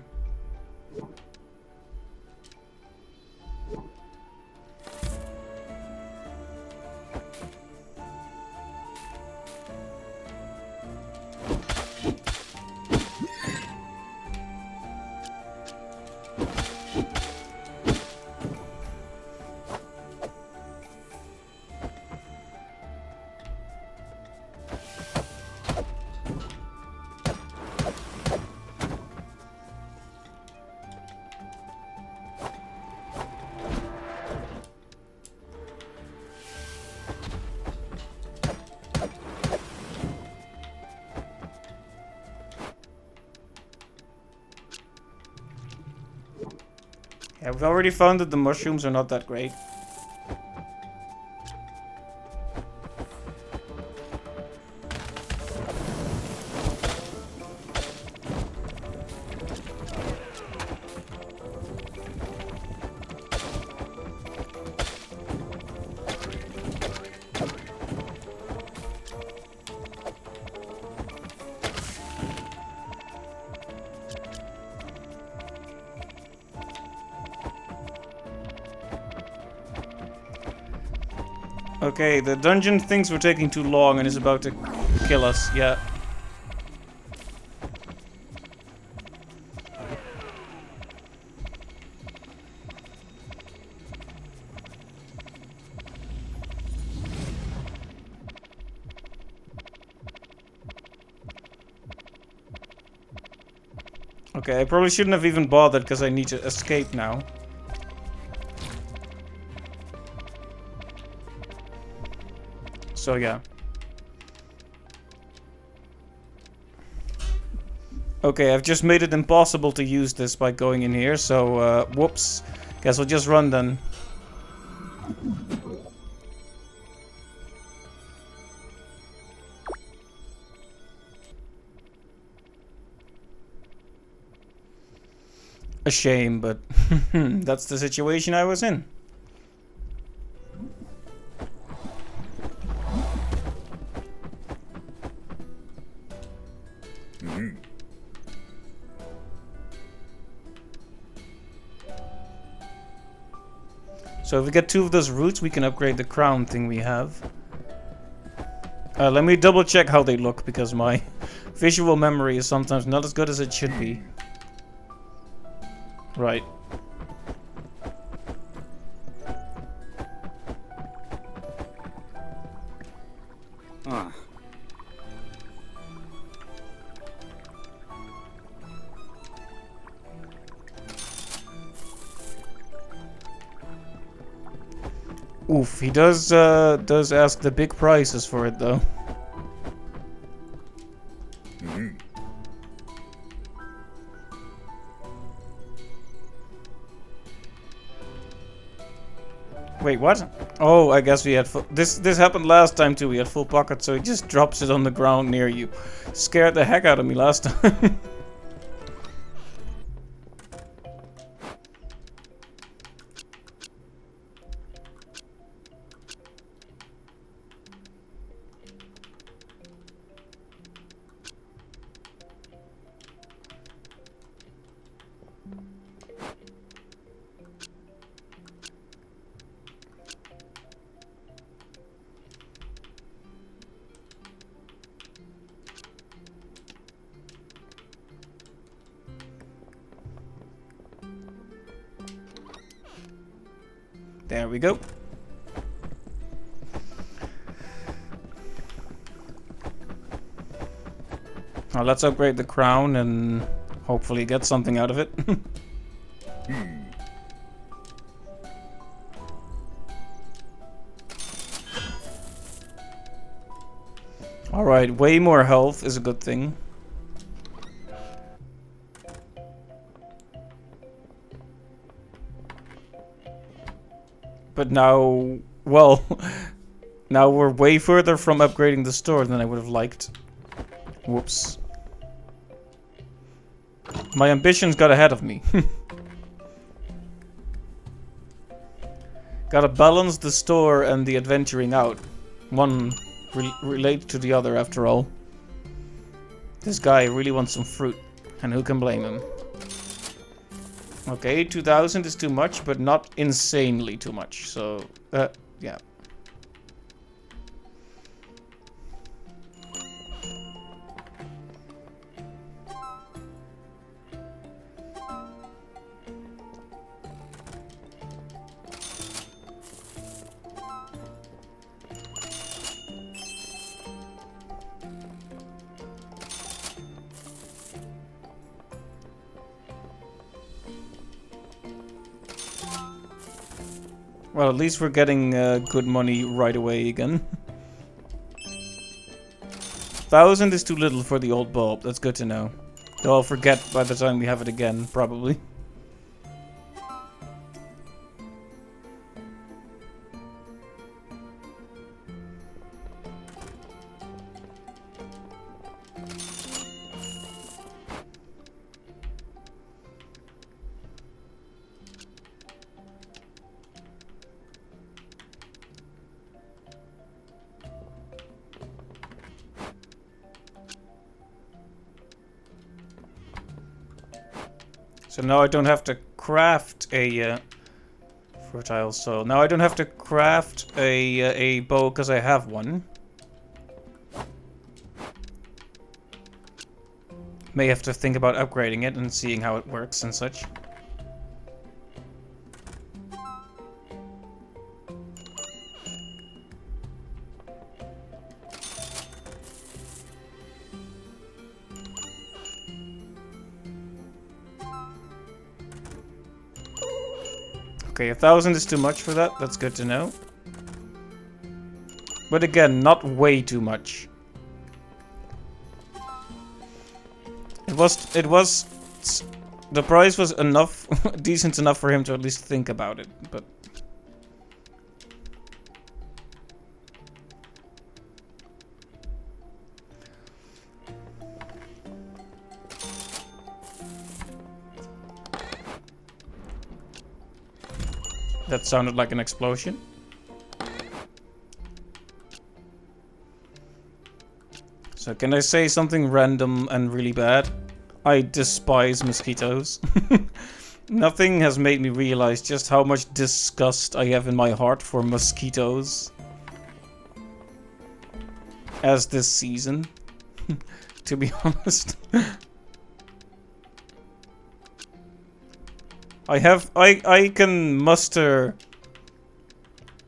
Yeah, we've already found that the mushrooms are not that great. Okay, the dungeon thinks we're taking too long and is about to kill us. Yeah. Okay, I probably shouldn't have even bothered because I need to escape now. So yeah. Okay, I've just made it impossible to use this by going in here, so whoops. Guess we'll just run then. A shame, but that's the situation I was in. So if we get 2 of those roots, we can upgrade the crown thing we have. Let me double check how they look, because my visual memory is sometimes not as good as it should be. Right. Oof, he does ask the big prices for it though. Wait, what? Oh, I guess we had full... This happened last time too. We had full pockets, so he just drops it on the ground near you. Scared the heck out of me last time. There we go. Now let's upgrade the crown and hopefully get something out of it. Alright, way more health is a good thing. But now, well, now we're way further from upgrading the store than I would have liked. Whoops. My ambitions got ahead of me. Gotta balance the store and the adventuring out. One relates to the other after all. This guy really wants some fruit. And who can blame him? Okay, 2,000 is too much, but not insanely too much. So, yeah. Well, at least we're getting good money right away again. 1,000 is too little for the old bulb. That's good to know. Though I'll forget by the time we have it again, probably. So now I don't have to craft a fertile soil. Now I don't have to craft a bow because I have one. May have to think about upgrading it and seeing how it works and such. Okay, 1,000 is too much for that. That's good to know. But again, not way too much. The price was enough, decent enough for him to at least think about it, but... That sounded like an explosion. So can I say something random and really bad? I despise mosquitoes. Nothing has made me realize just how much disgust I have in my heart for mosquitoes as this season, to be honest. I can muster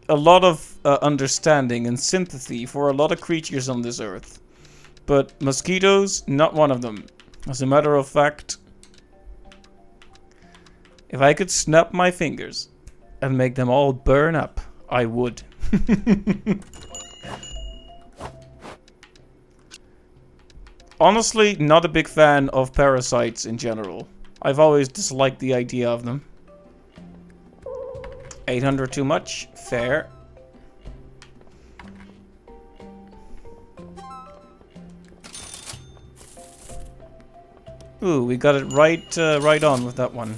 a lot of understanding and sympathy for a lot of creatures on this earth. But mosquitoes, not one of them. As a matter of fact, if I could snap my fingers and make them all burn up, I would. Honestly, not a big fan of parasites in general. I've always disliked the idea of them. 800 too much? Fair. Ooh, we got it right on with that one.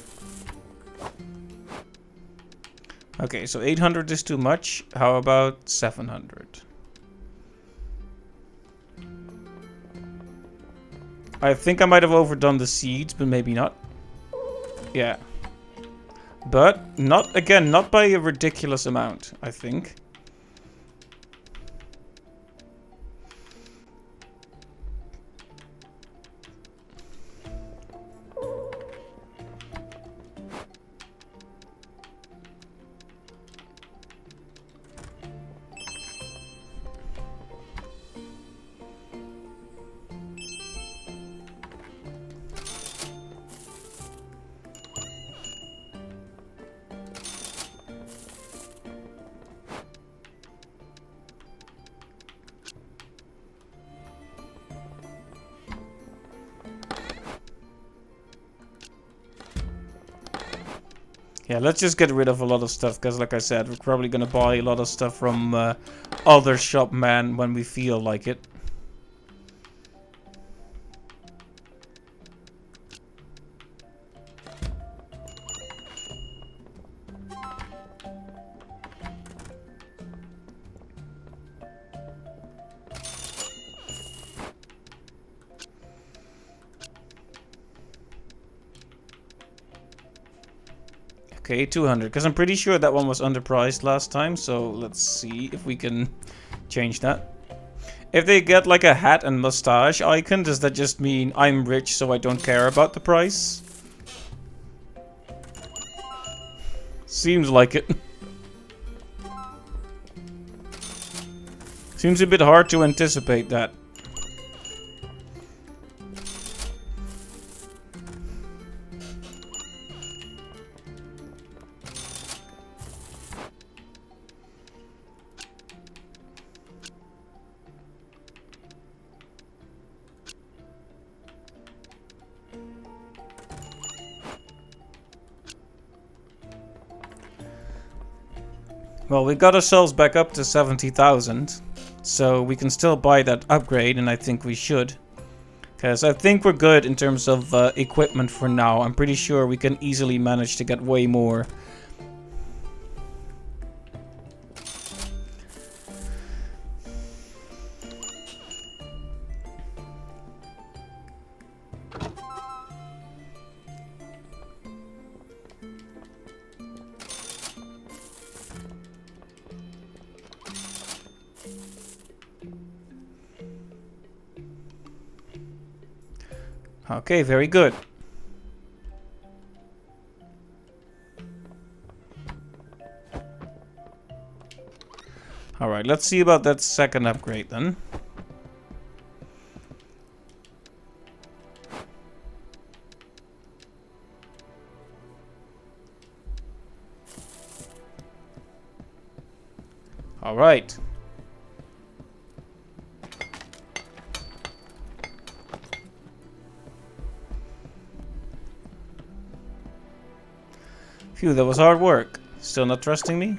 Okay, so 800 is too much. How about 700? I think I might have overdone the seeds, but maybe not. Yeah. But, not by a ridiculous amount, I think. Yeah, let's just get rid of a lot of stuff, because like I said, we're probably gonna buy a lot of stuff from other shopmen when we feel like it. Okay, 200, because I'm pretty sure that one was underpriced last time, so let's see if we can change that. If they get like a hat and mustache icon, does that just mean I'm rich so I don't care about the price? Seems like it. Seems a bit hard to anticipate that. Well, we got ourselves back up to 70,000, so we can still buy that upgrade, and I think we should. Because I think we're good in terms of equipment for now. I'm pretty sure we can easily manage to get way more. Okay, very good. Alright, let's see about that second upgrade then. Alright. Phew, that was hard work. Still not trusting me?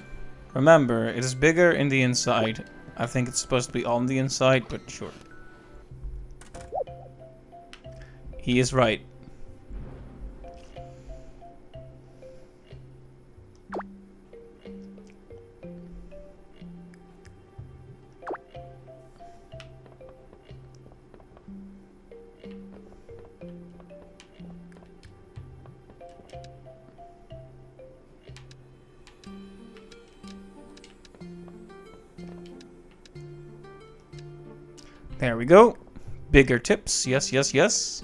Remember, it is bigger in the inside. I think it's supposed to be on the inside, but sure. He is right. There we go. Bigger tips. Yes, yes, yes.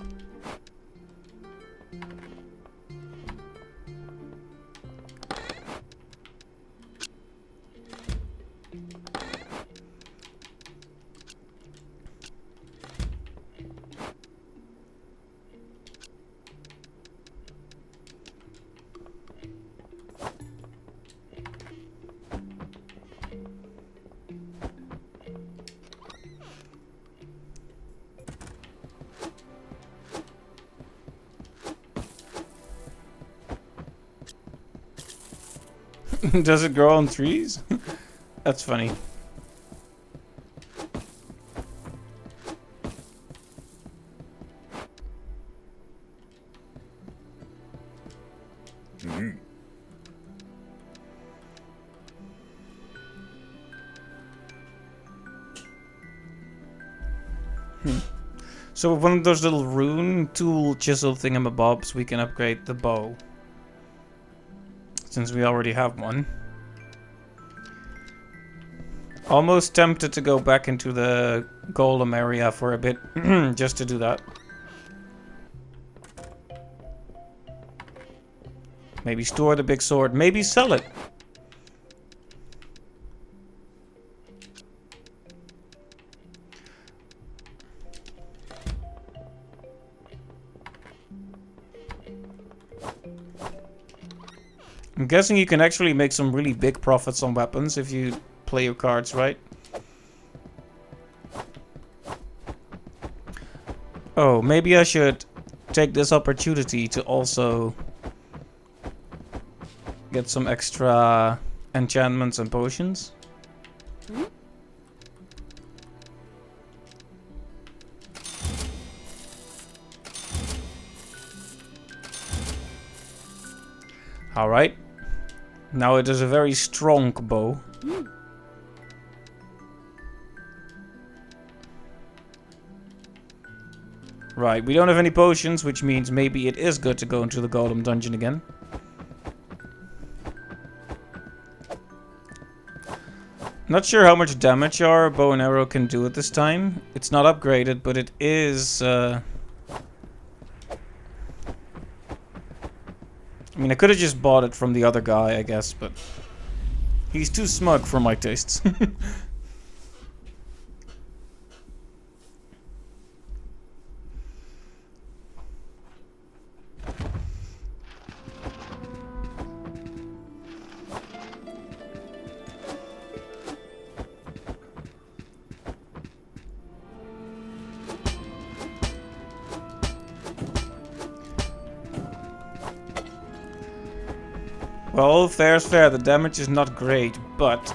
Does it grow on trees? That's funny. So with one of those little rune tool chisel thingamabobs, we can upgrade the bow. Since we already have one. Almost tempted to go back into the golem area for a bit, just to do that. Maybe store the big sword, maybe sell it. I'm guessing you can actually make some really big profits on weapons if you play your cards right. Oh, maybe I should take this opportunity to also Get some extra enchantments and potions. Alright. Now it is a very strong bow. Right, we don't have any potions, which means maybe it is good to go into the Golem Dungeon again. Not sure how much damage our bow and arrow can do at this time. It's not upgraded, but it is... I mean, I could have just bought it from the other guy, I guess, but... he's too smug for my tastes. Well, fair's fair, the damage is not great, but...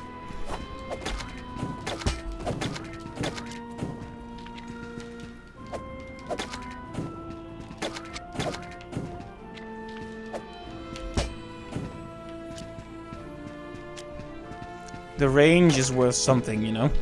the range is worth something, you know?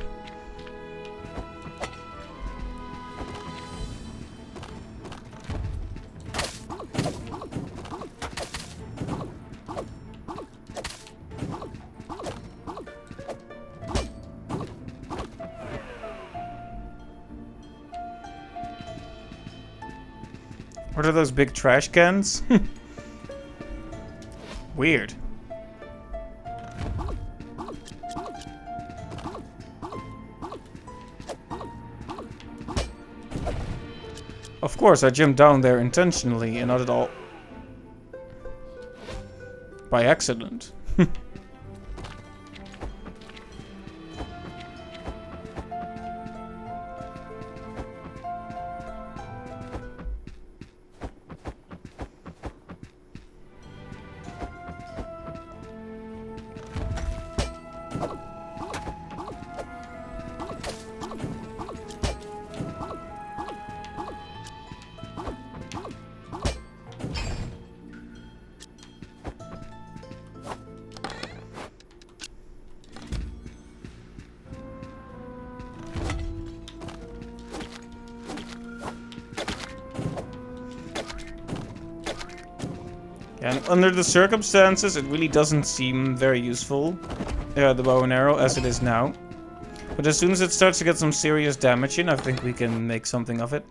What are those big trash cans? Weird. Of course, I jumped down there intentionally and not at all by accident. And under the circumstances, it really doesn't seem very useful, the bow and arrow, as it is now. But as soon as it starts to get some serious damage in, I think we can make something of it.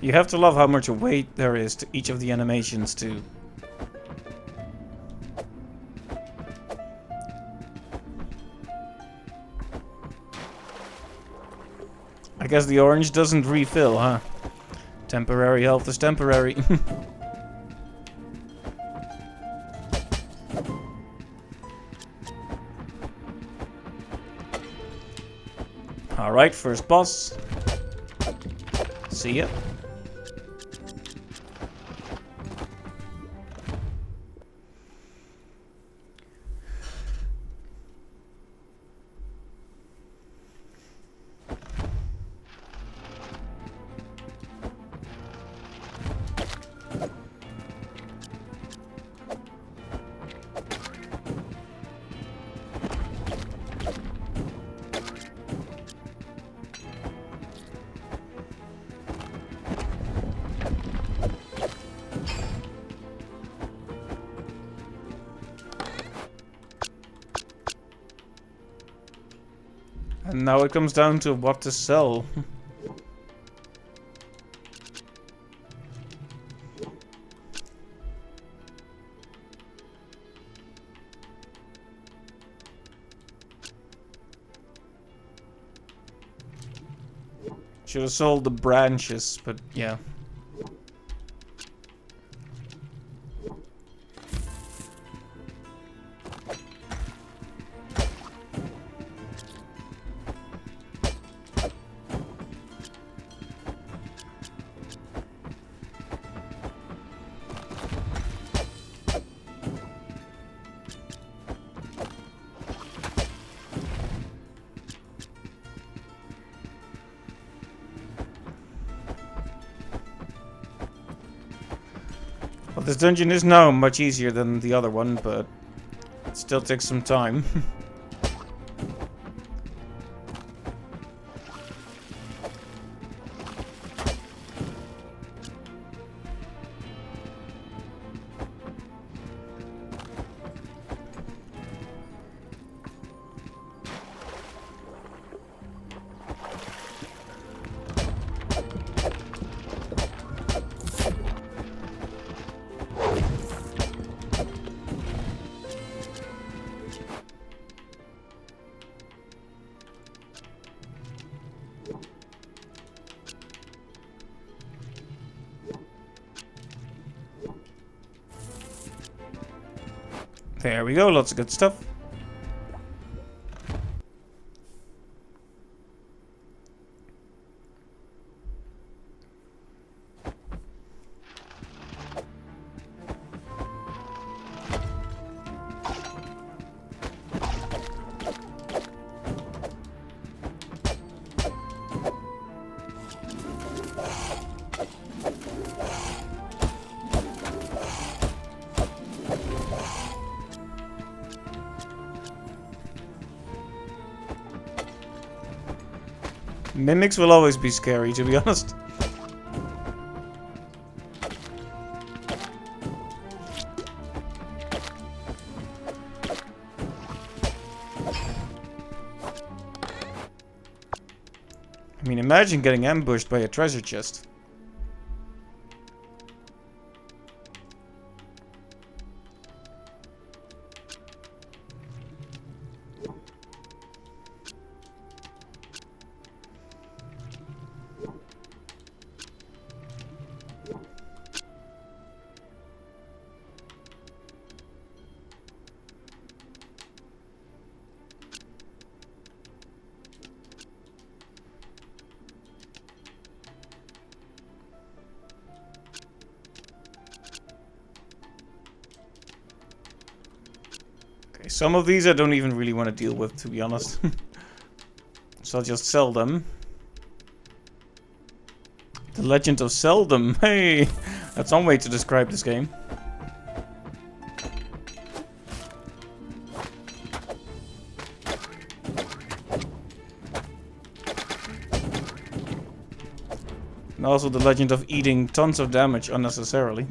You have to love how much weight there is to each of the animations, too. I guess the orange doesn't refill, huh? Temporary health is temporary. Alright, first boss. See ya. And now it comes down to what to sell. Should have sold the branches, but yeah. Well, this dungeon is now much easier than the other one, but it still takes some time. There we go, lots of good stuff. Mimics will always be scary, to be honest. I mean, imagine getting ambushed by a treasure chest. Some of these I don't even really want to deal with, to be honest. So I'll just sell them. The Legend of Seldom. Hey! That's one way to describe this game. And also the Legend of eating tons of damage unnecessarily.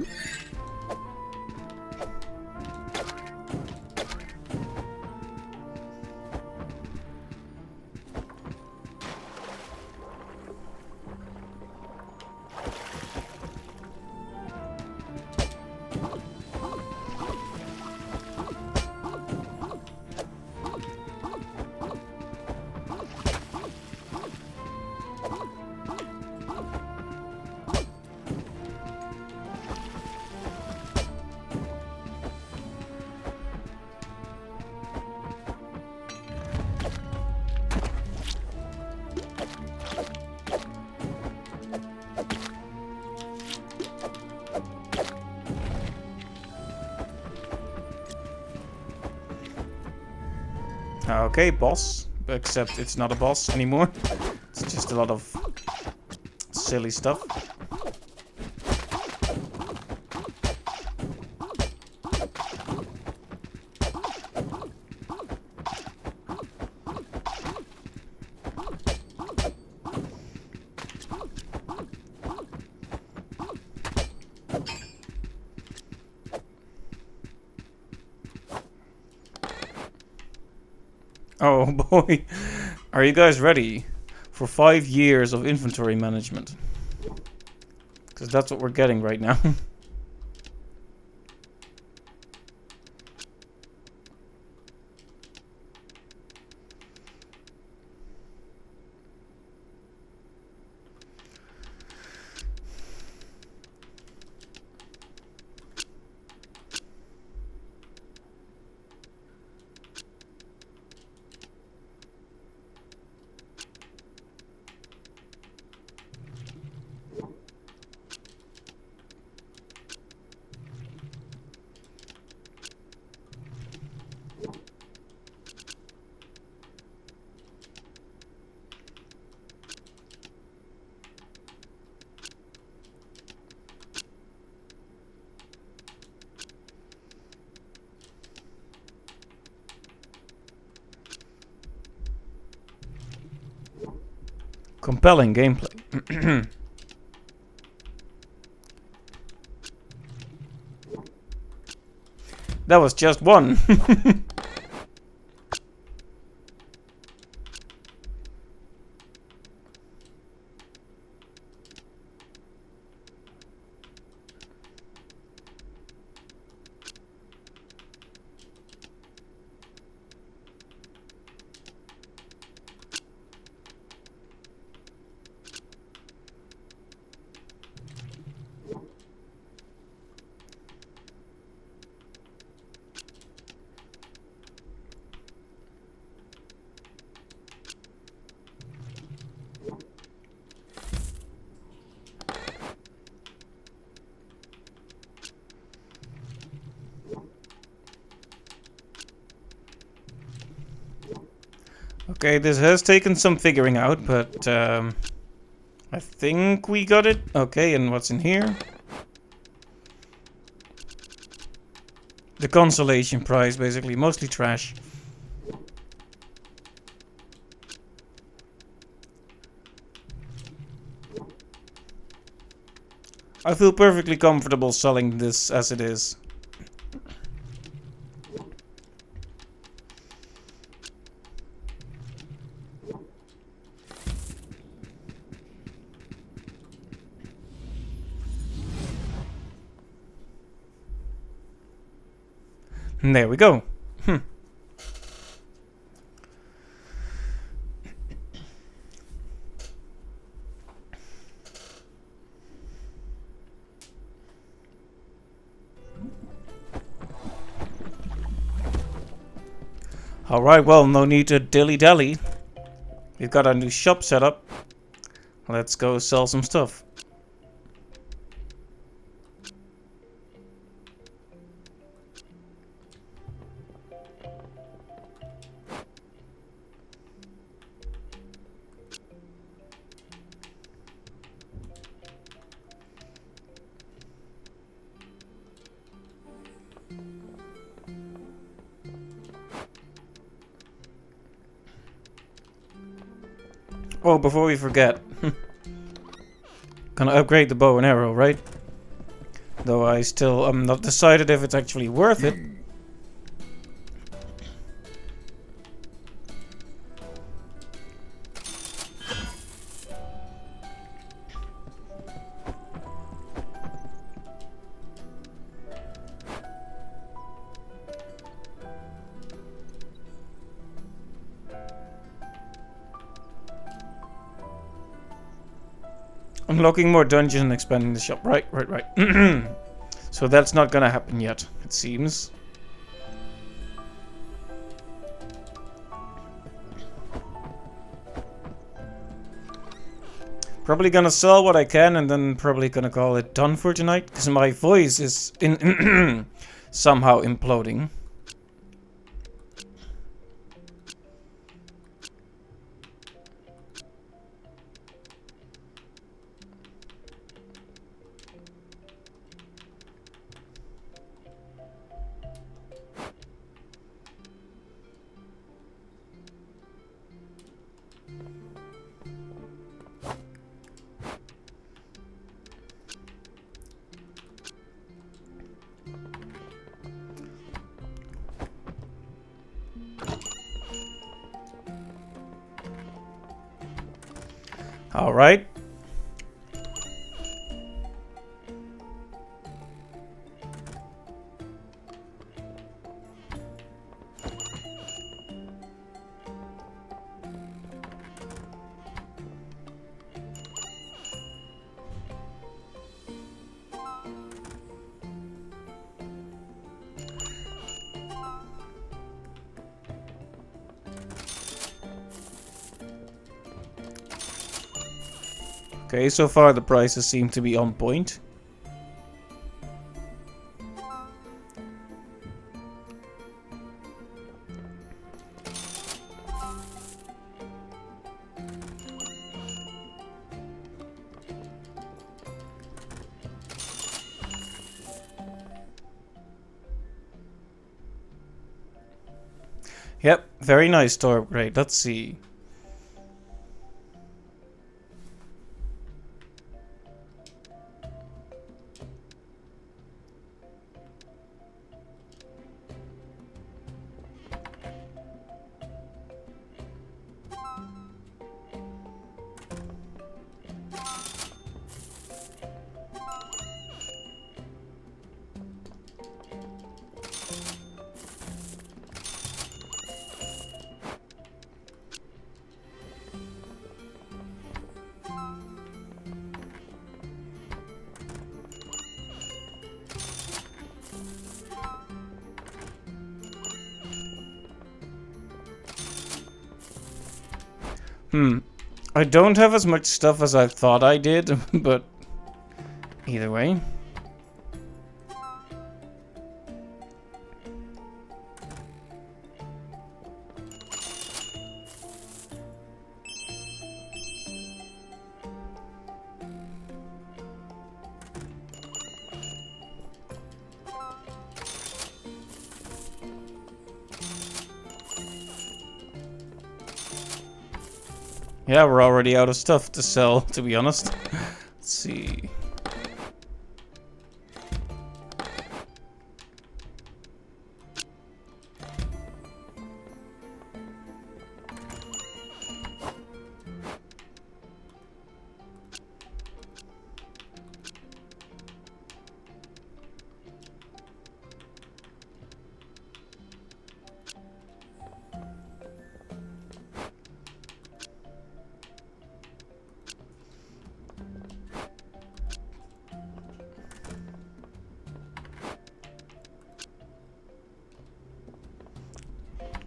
Okay, boss. Except it's not a boss anymore. It's just a lot of silly stuff. Oh boy, are you guys ready for 5 years of inventory management? Because that's what we're getting right now. Compelling gameplay. That was just one. Okay, this has taken some figuring out, but I think we got it. Okay, and what's in here? The consolation prize, basically. Mostly trash. I feel perfectly comfortable selling this as it is. And there we go. Alright, well, no need to dilly-dally. We've got our new shop set up. Let's go sell some stuff. Oh, before we forget. Gonna upgrade the bow and arrow, right? Though I still am not decided if it's actually worth it. Unlocking more dungeons and expanding the shop. Right. So that's not gonna happen yet, it seems. Probably gonna sell what I can and then probably gonna call it done for tonight, because my voice is somehow imploding. All right. Okay, so far the prices seem to be on point. Yep, very nice store upgrade. Let's see. I don't have as much stuff as I thought I did, but either way. Yeah, we're already out of stuff to sell, to be honest. Let's see.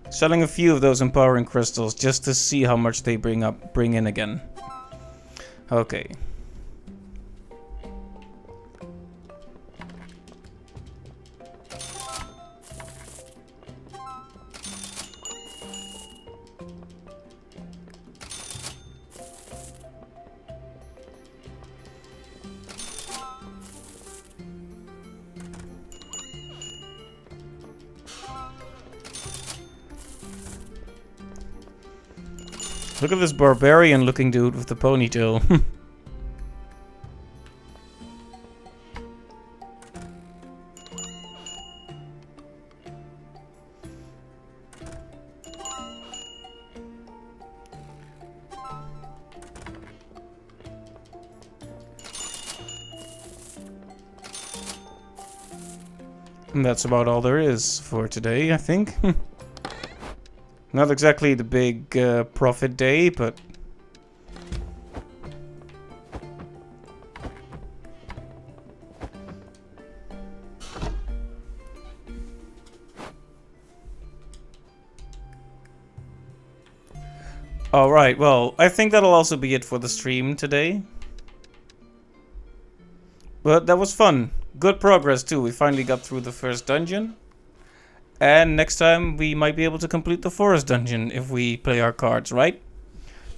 Selling a few of those empowering crystals just to see how much they bring in again. Okay. Look at this barbarian looking dude with the ponytail. And that's about all there is for today, I think. Not exactly the big profit day, but... Alright, well, I think that'll also be it for the stream today. But that was fun. Good progress too. We finally got through the first dungeon. And next time we might be able to complete the forest dungeon if we play our cards, right?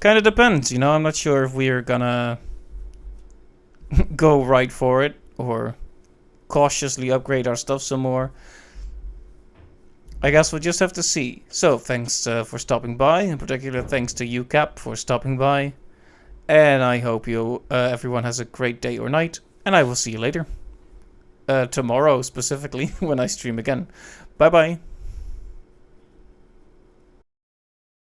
Kinda depends, you know, I'm not sure if we're gonna go right for it or cautiously upgrade our stuff some more. I guess we'll just have to see. So, thanks for stopping by, in particular thanks to you, Cap, for stopping by. And I hope everyone has a great day or night, and I will see you later. Tomorrow, specifically, when I stream again. Bye-bye.